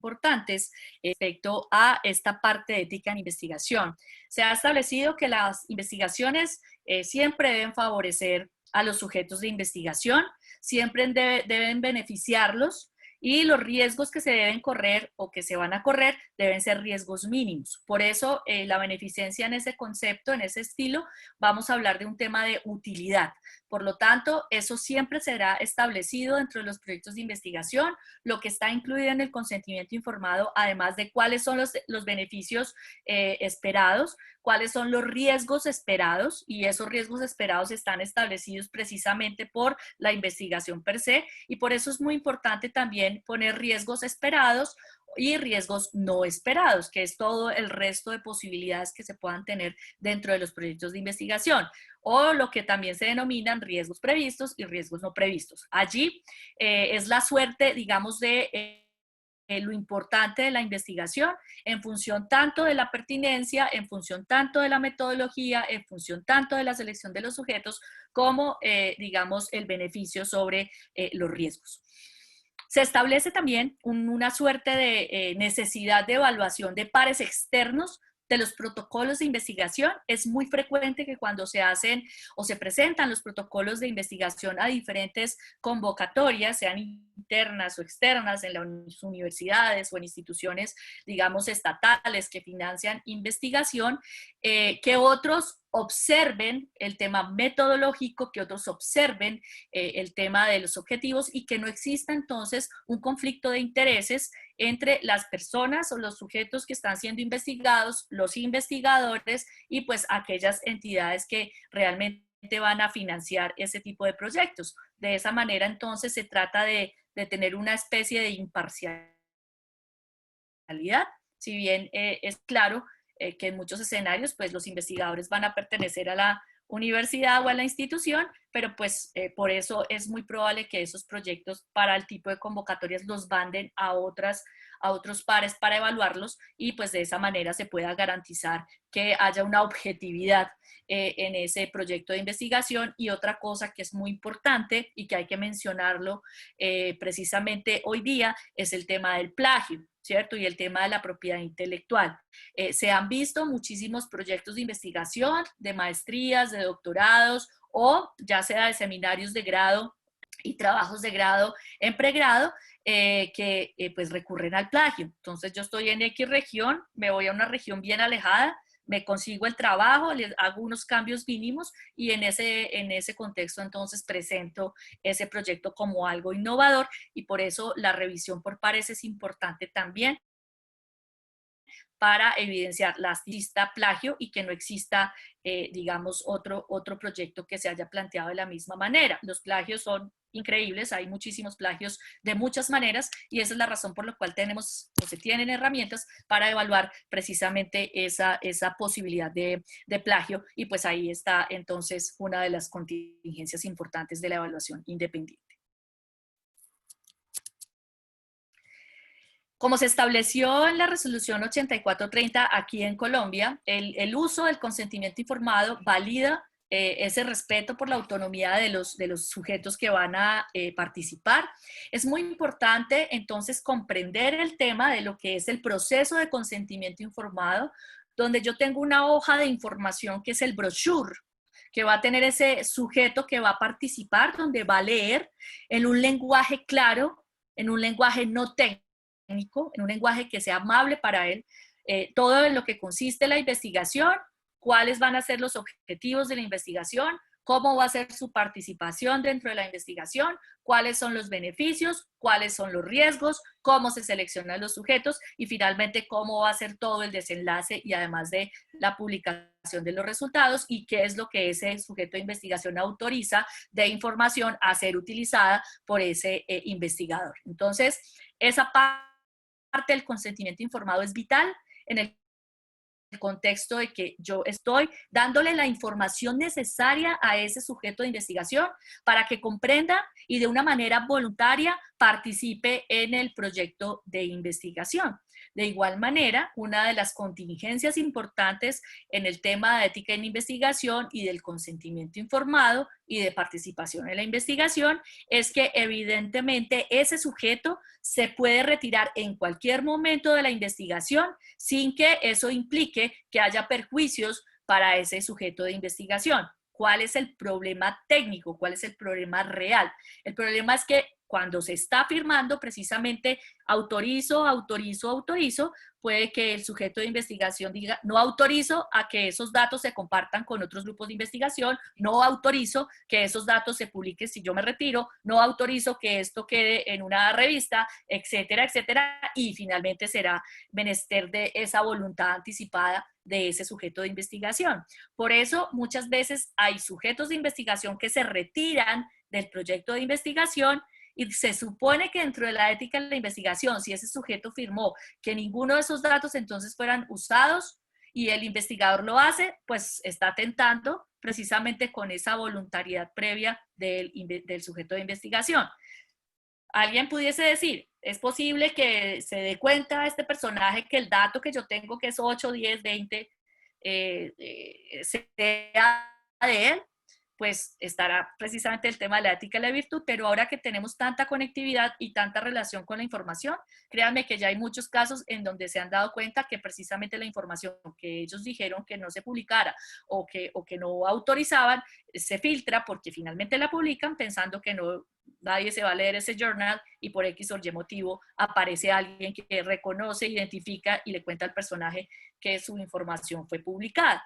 A: importantes respecto a esta parte de ética en investigación. Se ha establecido que las investigaciones siempre deben favorecer a los sujetos de investigación, siempre deben beneficiarlos, y los riesgos que se deben correr o que se van a correr deben ser riesgos mínimos. Por eso la beneficencia en ese concepto, en ese estilo, vamos a hablar de un tema de utilidad. Por lo tanto, eso siempre será establecido dentro de los proyectos de investigación, lo que está incluido en el consentimiento informado, además de cuáles son los beneficios esperados, cuáles son los riesgos esperados, y esos riesgos esperados están establecidos precisamente por la investigación per se, y por eso es muy importante también poner riesgos esperados y riesgos no esperados, que es todo el resto de posibilidades que se puedan tener dentro de los proyectos de investigación, o lo que también se denominan riesgos previstos y riesgos no previstos. Allí es la suerte, digamos, de lo importante de la investigación en función tanto de la pertinencia, en función tanto de la metodología, en función tanto de la selección de los sujetos, como, digamos, el beneficio sobre los riesgos. Se establece también una suerte de necesidad de evaluación de pares externos de los protocolos de investigación. Es muy frecuente que cuando se hacen o se presentan los protocolos de investigación a diferentes convocatorias, sean internas o externas en las universidades o en instituciones, digamos, estatales que financian investigación, que otros observen el tema metodológico, que otros observen el tema de los objetivos, y que no exista entonces un conflicto de intereses entre las personas o los sujetos que están siendo investigados, los investigadores y pues aquellas entidades que realmente van a financiar ese tipo de proyectos. De esa manera entonces se trata de tener una especie de imparcialidad, si bien es claro que en muchos escenarios pues los investigadores van a pertenecer a la universidad o a la institución, pero pues por eso es muy probable que esos proyectos para el tipo de convocatorias los manden a otros pares para evaluarlos, y pues de esa manera se pueda garantizar que haya una objetividad en ese proyecto de investigación. Y otra cosa que es muy importante y que hay que mencionarlo precisamente hoy día es el tema del plagio, ¿cierto? Y el tema de la propiedad intelectual. Se han visto muchísimos proyectos de investigación, de maestrías, de doctorados, o ya sea de seminarios de grado y trabajos de grado en pregrado, que pues recurren al plagio. Entonces yo estoy en X región, me voy a una región bien alejada, me consigo el trabajo, les hago unos cambios mínimos, y en ese contexto entonces presento ese proyecto como algo innovador, y por eso la revisión por pares es importante también para evidenciar la exista plagio y que no exista, digamos, otro proyecto que se haya planteado de la misma manera. Los plagios son increíbles, hay muchísimos plagios de muchas maneras, y esa es la razón por la cual tenemos o se tienen herramientas para evaluar precisamente esa posibilidad de plagio, y pues ahí está entonces una de las contingencias importantes de la evaluación independiente. Como se estableció en la resolución 8430 aquí en Colombia, el uso del consentimiento informado valida ese respeto por la autonomía de los sujetos que van a participar. Es muy importante entonces comprender el tema de lo que es el proceso de consentimiento informado, donde yo tengo una hoja de información que es el brochure, que va a tener ese sujeto que va a participar, donde va a leer en un lenguaje claro, en un lenguaje no técnico, en un lenguaje que sea amable para él, todo en lo que consiste la investigación, cuáles van a ser los objetivos de la investigación, cómo va a ser su participación dentro de la investigación, cuáles son los beneficios, cuáles son los riesgos, cómo se seleccionan los sujetos, y finalmente cómo va a ser todo el desenlace y además de la publicación de los resultados, y qué es lo que ese sujeto de investigación autoriza de información a ser utilizada por ese investigador. Entonces, esa parte del consentimiento informado es vital en el contexto de que yo estoy dándole la información necesaria a ese sujeto de investigación para que comprenda y de una manera voluntaria participe en el proyecto de investigación. De igual manera, una de las contingencias importantes en el tema de ética en investigación y del consentimiento informado y de participación en la investigación es que evidentemente ese sujeto se puede retirar en cualquier momento de la investigación sin que eso implique que haya perjuicios para ese sujeto de investigación. ¿Cuál es el problema técnico? ¿Cuál es el problema real? El problema es que cuando se está firmando precisamente autorizo, puede que el sujeto de investigación diga no autorizo a que esos datos se compartan con otros grupos de investigación, no autorizo que esos datos se publiquen si yo me retiro, no autorizo que esto quede en una revista, etcétera, etcétera, y finalmente será menester de esa voluntad anticipada de ese sujeto de investigación. Por eso muchas veces hay sujetos de investigación que se retiran del proyecto de investigación y se supone que dentro de la ética de la investigación, si ese sujeto firmó que ninguno de esos datos entonces fueran usados y el investigador lo hace, pues está atentando precisamente con esa voluntariedad previa del sujeto de investigación. Alguien pudiese decir, es posible que se dé cuenta este personaje que el dato que yo tengo, que es 8, 10, 20, sea de él, pues estará precisamente el tema de la ética y la virtud, pero ahora que tenemos tanta conectividad y tanta relación con la información, créanme que ya hay muchos casos en donde se han dado cuenta que precisamente la información que ellos dijeron que no se publicara o que no autorizaban, se filtra porque finalmente la publican pensando que no, nadie se va a leer ese journal y por X o Y motivo aparece alguien que reconoce, identifica y le cuenta al personaje que su información fue publicada.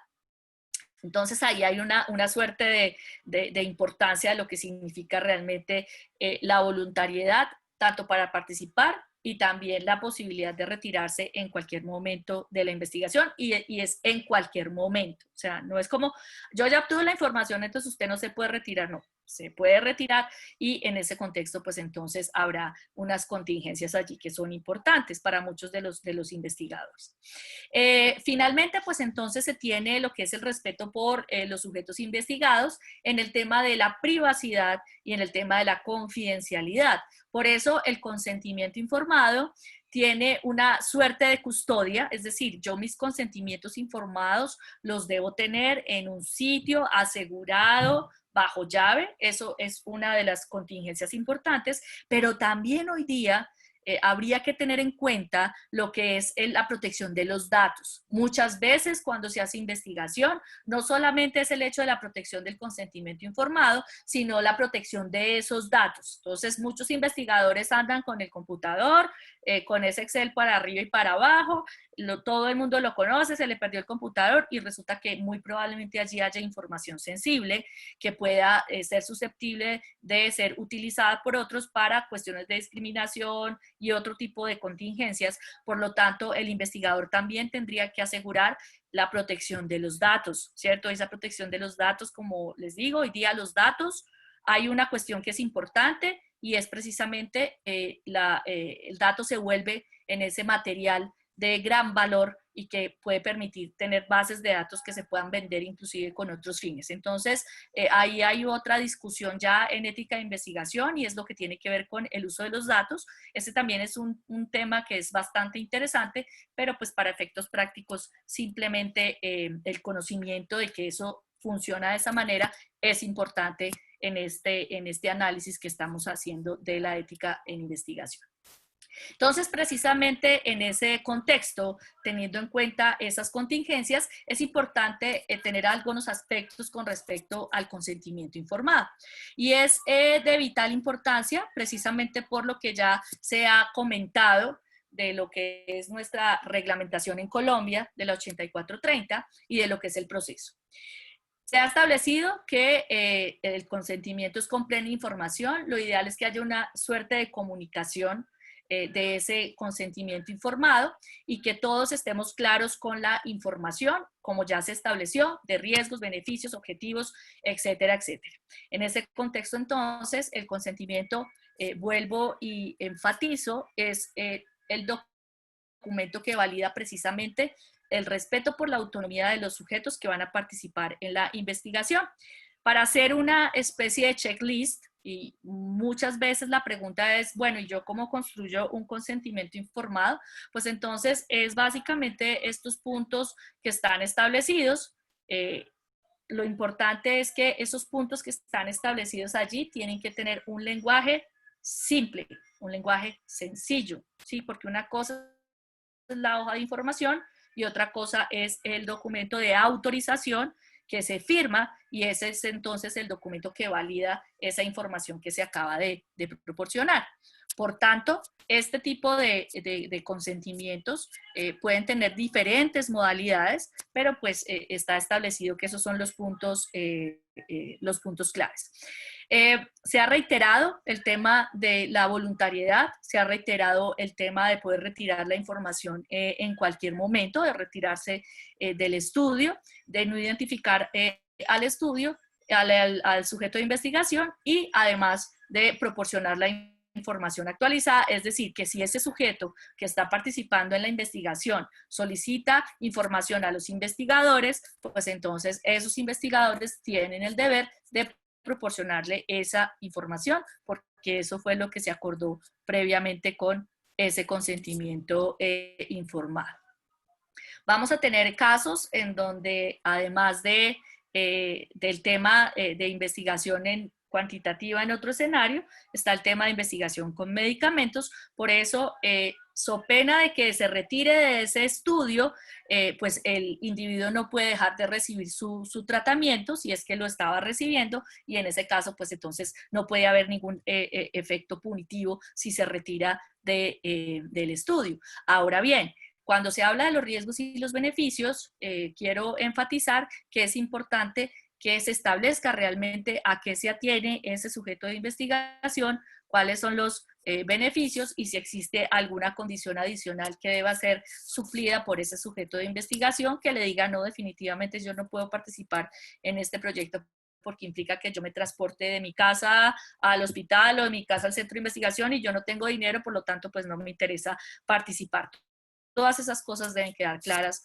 A: Entonces ahí hay una suerte de importancia de lo que significa realmente la voluntariedad, tanto para participar y también la posibilidad de retirarse en cualquier momento de la investigación y es en cualquier momento. O sea, no es como, yo ya obtuve la información, entonces usted no se puede retirar, no. Se puede retirar y en ese contexto pues entonces habrá unas contingencias allí que son importantes para muchos de los investigadores. Finalmente pues entonces se tiene lo que es el respeto por los sujetos investigados en el tema de la privacidad y en el tema de la confidencialidad. Por eso el consentimiento informado tiene una suerte de custodia, es decir, yo mis consentimientos informados los debo tener en un sitio asegurado, bajo llave, eso es una de las contingencias importantes, pero también hoy día habría que tener en cuenta lo que es la protección de los datos. Muchas veces cuando se hace investigación, no solamente es el hecho de la protección del consentimiento informado, sino la protección de esos datos. Entonces, muchos investigadores andan con el computador, con ese Excel para arriba y para abajo, todo el mundo lo conoce, se le perdió el computador y resulta que muy probablemente allí haya información sensible que pueda ser susceptible de ser utilizada por otros para cuestiones de discriminación y otro tipo de contingencias. Por lo tanto, el investigador también tendría que asegurar la protección de los datos, ¿cierto? Esa protección de los datos, como les digo, hoy día los datos, hay una cuestión que es importante y es precisamente el dato se vuelve en ese material de gran valor y que puede permitir tener bases de datos que se puedan vender inclusive con otros fines. Entonces, ahí hay otra discusión ya en ética de investigación y es lo que tiene que ver con el uso de los datos. Este también es un tema que es bastante interesante, pero pues para efectos prácticos simplemente el conocimiento de que eso funciona de esa manera es importante en este análisis que estamos haciendo de la ética en investigación. Entonces, precisamente en ese contexto, teniendo en cuenta esas contingencias, es importante tener algunos aspectos con respecto al consentimiento informado. Y es de vital importancia, precisamente por lo que ya se ha comentado de lo que es nuestra reglamentación en Colombia, de la 8430, y de lo que es el proceso. Se ha establecido que el consentimiento es con plena información. Lo ideal es que haya una suerte de comunicación de ese consentimiento informado y que todos estemos claros con la información, como ya se estableció, de riesgos, beneficios, objetivos, etcétera, etcétera. En ese contexto, entonces, el consentimiento, vuelvo y enfatizo, es el documento que valida precisamente el respeto por la autonomía de los sujetos que van a participar en la investigación. Para hacer una especie de checklist,
B: Y muchas veces la pregunta es, bueno, ¿y yo cómo construyo un consentimiento informado? Pues entonces es básicamente estos puntos que están establecidos. Lo importante es que esos puntos que están establecidos allí tienen que tener un lenguaje simple, un lenguaje sencillo, ¿sí? Porque una cosa es la hoja de información y otra cosa es el documento de autorización que se firma y ese es entonces el documento que valida esa información que se acaba de proporcionar. Por tanto, este tipo de consentimientos pueden tener diferentes modalidades, pero pues está establecido que esos son los puntos claves. Se ha reiterado el tema de la voluntariedad, se ha reiterado el tema de poder retirar la información en cualquier momento, de retirarse del estudio, de no identificar al estudio, al sujeto de investigación y además de proporcionar la información actualizada, es decir, que si ese sujeto que está participando en la investigación solicita información a los investigadores, pues entonces esos investigadores tienen el deber de proporcionarle esa información, porque eso fue lo que se acordó previamente con ese consentimiento informado. Vamos a tener casos en donde además del tema de investigación cuantitativa en otro escenario, está el tema de investigación con medicamentos, por eso, so pena de que se retire de ese estudio, pues el individuo no puede dejar de recibir su tratamiento si es que lo estaba recibiendo y en ese caso, pues entonces no puede haber ningún efecto punitivo si se retira del estudio. Ahora bien, cuando se habla de los riesgos y los beneficios, quiero enfatizar que es importante que se establezca realmente a qué se atiene ese sujeto de investigación, cuáles son los beneficios y si existe alguna condición adicional que deba ser suplida por ese sujeto de investigación que le diga, no, definitivamente yo no puedo participar en este proyecto porque implica que yo me transporte de mi casa al hospital o de mi casa al centro de investigación y yo no tengo dinero, por lo tanto, pues no me interesa participar. Todas esas cosas deben quedar claras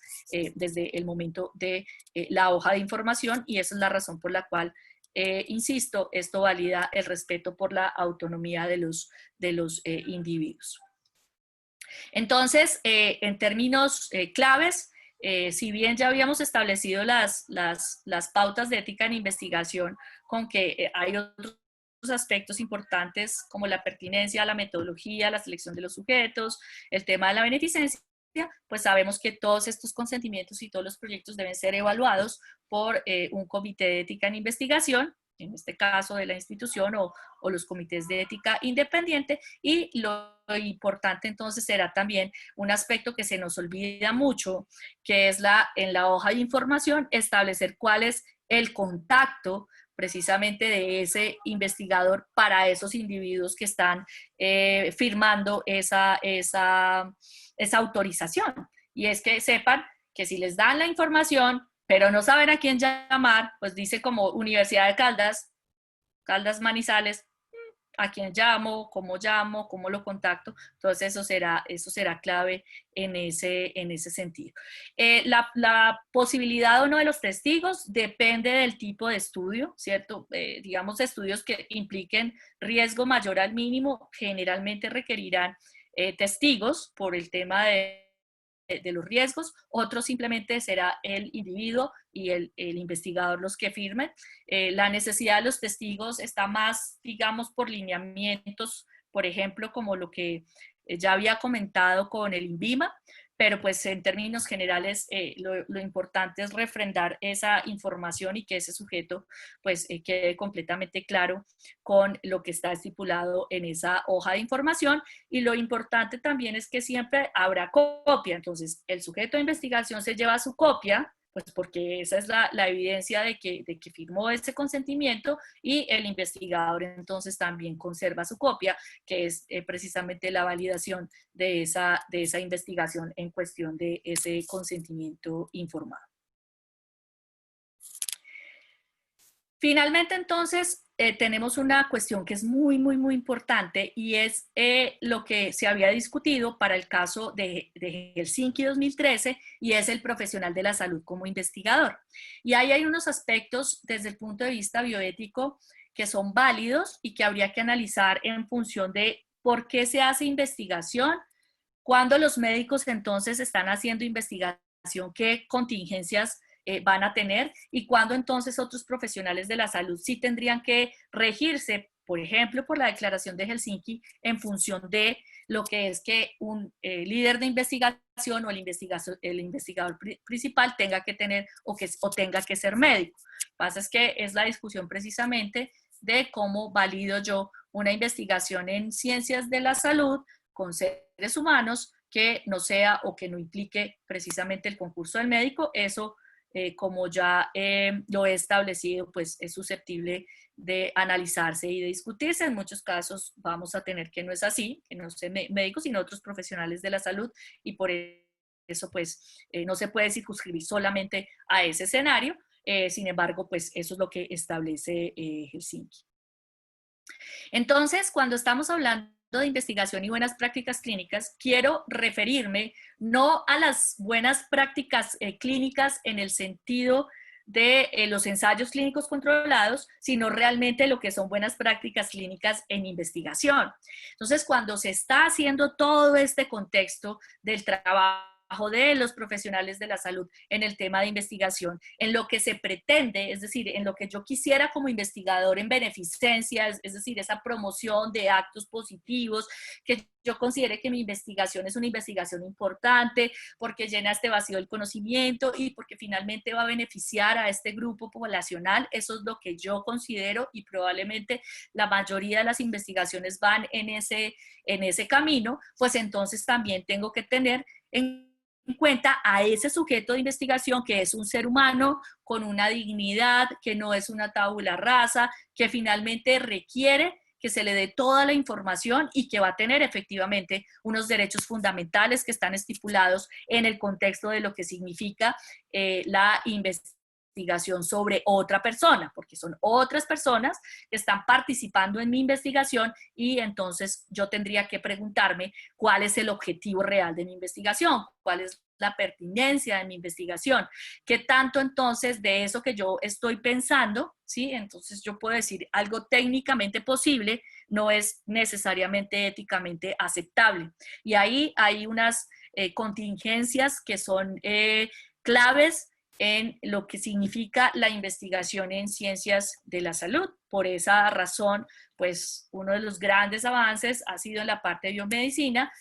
B: desde el momento de la hoja de información y esa es la razón por la cual, insisto, esto valida el respeto por la autonomía de los individuos. Entonces, en términos claves, si bien ya habíamos establecido las pautas de ética en investigación con que hay otros aspectos importantes como la pertinencia, la metodología, la selección de los sujetos, el tema de la beneficencia, pues sabemos que todos estos consentimientos y todos los proyectos deben ser evaluados por un comité de ética en investigación, en este caso de la institución o los comités de ética independiente, y lo importante entonces será también un aspecto que se nos olvida mucho, que es en la hoja de información establecer cuál es el contacto precisamente de ese investigador para esos individuos que están firmando esa autorización. Y es que sepan que si les dan la información, pero no saben a quién llamar, pues dice como Universidad de Caldas, Caldas Manizales, a quién llamo, cómo lo contacto. Entonces eso será clave en ese sentido. La posibilidad o no de los testigos depende del tipo de estudio, ¿cierto? Digamos, estudios que impliquen riesgo mayor al mínimo generalmente requerirán testigos por el tema de los riesgos, otro simplemente será el individuo y el investigador los que firmen. La necesidad de los testigos está más, digamos, por lineamientos, por ejemplo, como lo que ya había comentado con el INVIMA, pero pues en términos generales lo importante es refrendar esa información y que ese sujeto pues quede completamente claro con lo que está estipulado en esa hoja de información y lo importante también es que siempre habrá copia, entonces el sujeto de investigación se lleva su copia pues porque esa es la evidencia de que firmó ese consentimiento y el investigador entonces también conserva su copia, que es precisamente la validación de esa investigación en cuestión de ese consentimiento informado. Finalmente, entonces, tenemos una cuestión que es muy, muy, muy importante y es lo que se había discutido para el caso de Helsinki 2013 y es el profesional de la salud como investigador. Y ahí hay unos aspectos desde el punto de vista bioético que son válidos y que habría que analizar en función de por qué se hace investigación, cuando los médicos entonces están haciendo investigación, qué contingencias van a tener y cuándo entonces otros profesionales de la salud sí tendrían que regirse, por ejemplo, por la Declaración de Helsinki en función de lo que es que un líder de investigación o el investigador principal tenga que tener o tenga que ser médico. Lo que pasa es que es la discusión precisamente de cómo valido yo una investigación en ciencias de la salud con seres humanos que no sea o que no implique precisamente el concurso del médico. Eso, como ya lo he establecido, pues es susceptible de analizarse y de discutirse. En muchos casos vamos a tener que no es así, que no sean médicos, sino otros profesionales de la salud, y por eso pues no se puede circunscribir solamente a ese escenario. Sin embargo, pues eso es lo que establece Helsinki. Entonces, cuando estamos hablando de investigación y buenas prácticas clínicas, quiero referirme no a las buenas prácticas clínicas en el sentido de los ensayos clínicos controlados, sino realmente lo que son buenas prácticas clínicas en investigación. Entonces, cuando se está haciendo todo este contexto del trabajo de los profesionales de la salud en el tema de investigación, en lo que se pretende, es decir, en lo que yo quisiera como investigador en beneficencia, es decir, esa promoción de actos positivos, que yo considere que mi investigación es una investigación importante porque llena este vacío del conocimiento y porque finalmente va a beneficiar a este grupo poblacional. Eso es lo que yo considero y probablemente la mayoría de las investigaciones van en ese camino. Pues entonces también tengo que tener en cuenta a ese sujeto de investigación que es un ser humano con una dignidad, que no es una tabula rasa, que finalmente requiere que se le dé toda la información y que va a tener efectivamente unos derechos fundamentales que están estipulados en el contexto de lo que significa la investigación sobre otra persona, porque son otras personas que están participando en mi investigación y entonces yo tendría que preguntarme cuál es el objetivo real de mi investigación, cuál es la pertinencia de mi investigación, qué tanto entonces de eso que yo estoy pensando, ¿sí? Entonces yo puedo decir algo técnicamente posible, no es necesariamente éticamente aceptable. Y ahí hay unas contingencias que son claves en lo que significa la investigación en ciencias de la salud. Por esa razón, pues uno de los grandes avances ha sido en la parte de biomedicina,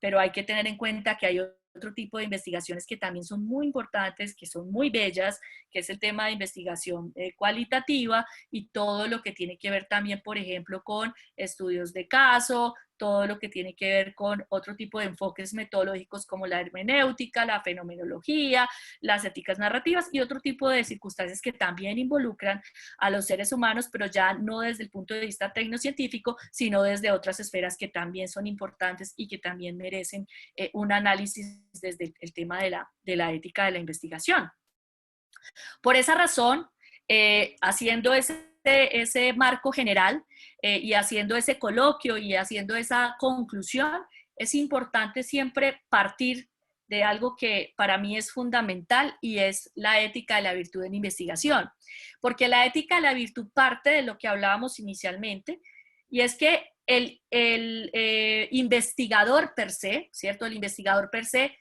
B: pero hay que tener en cuenta que hay otro tipo de investigaciones que también son muy importantes, que son muy bellas, que es el tema de investigación cualitativa y todo lo que tiene que ver también, por ejemplo, con estudios de caso, todo lo que tiene que ver con otro tipo de enfoques metodológicos como la hermenéutica, la fenomenología, las éticas narrativas y otro tipo de circunstancias que también involucran a los seres humanos, pero ya no desde el punto de vista tecnocientífico, sino desde otras esferas que también son importantes y que también merecen un análisis desde el tema de la ética de la investigación. Por esa razón, haciendo ese marco general y haciendo ese coloquio y haciendo esa conclusión, es importante siempre partir de algo que para mí es fundamental y es la ética de la virtud en investigación. Porque la ética de la virtud parte de lo que hablábamos inicialmente y es que el investigador per se, ¿cierto? El investigador per se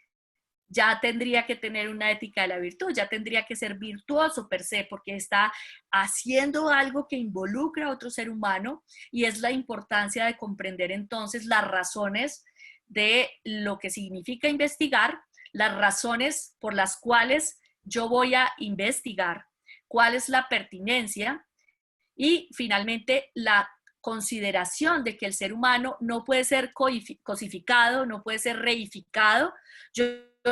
B: ya tendría que tener una ética de la virtud, ya tendría que ser virtuoso per se, porque está haciendo algo que involucra a otro ser humano y es la importancia de comprender entonces las razones de lo que significa investigar, las razones por las cuales yo voy a investigar, cuál es la pertinencia y finalmente la consideración de que el ser humano no puede ser cosificado, no puede ser reificado. Yo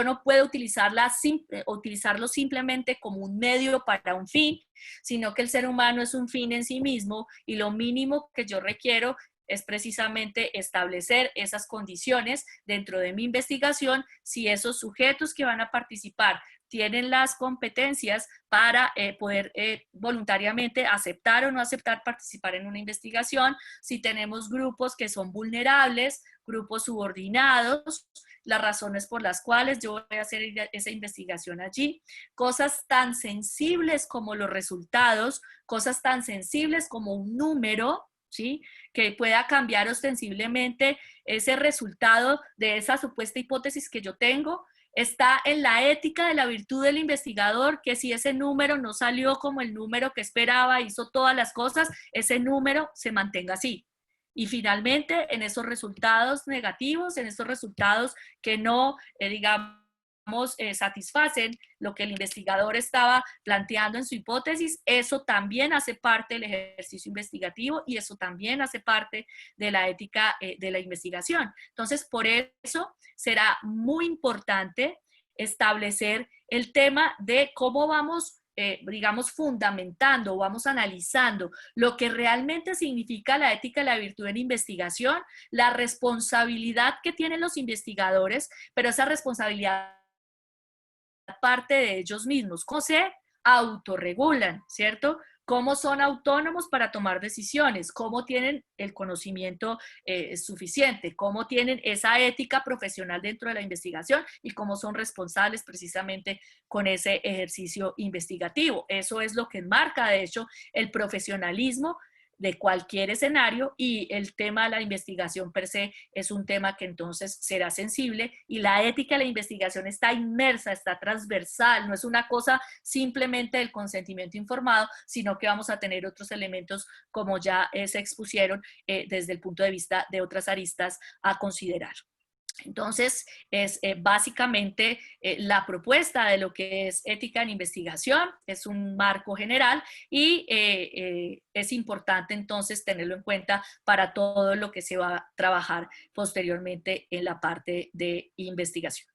B: no puedo utilizarlo simplemente como un medio para un fin, sino que el ser humano es un fin en sí mismo y lo mínimo que yo requiero es precisamente establecer esas condiciones dentro de mi investigación si esos sujetos que van a participar tienen las competencias para poder voluntariamente aceptar o no aceptar participar en una investigación, si tenemos grupos que son vulnerables, grupos subordinados, las razones por las cuales yo voy a hacer esa investigación allí, cosas tan sensibles como los resultados, cosas tan sensibles como un número, ¿sí? Que pueda cambiar ostensiblemente ese resultado de esa supuesta hipótesis que yo tengo. Está en la ética de la virtud del investigador, que si ese número no salió como el número que esperaba, hizo todas las cosas, ese número se mantenga así. Y finalmente, en esos resultados negativos, en esos resultados que no, digamos, satisfacen lo que el investigador estaba planteando en su hipótesis, eso también hace parte del ejercicio investigativo y eso también hace parte de la ética de la investigación. Entonces, por eso será muy importante establecer el tema de cómo vamos digamos, fundamentando, vamos analizando lo que realmente significa la ética y la virtud en investigación, la responsabilidad que tienen los investigadores, pero esa responsabilidad parte de ellos mismos, cómo se autorregulan, ¿cierto? Cómo son autónomos para tomar decisiones, cómo tienen el conocimiento suficiente, cómo tienen esa ética profesional dentro de la investigación y cómo son responsables precisamente con ese ejercicio investigativo. Eso es lo que enmarca, de hecho, el profesionalismo de cualquier escenario y el tema de la investigación per se es un tema que entonces será sensible y la ética de la investigación está inmersa, está transversal, no es una cosa simplemente del consentimiento informado, sino que vamos a tener otros elementos como ya se expusieron desde el punto de vista de otras aristas a considerar. Entonces, es básicamente la propuesta de lo que es ética en investigación, es un marco general y es importante entonces tenerlo en cuenta para todo lo que se va a trabajar posteriormente en la parte de investigación.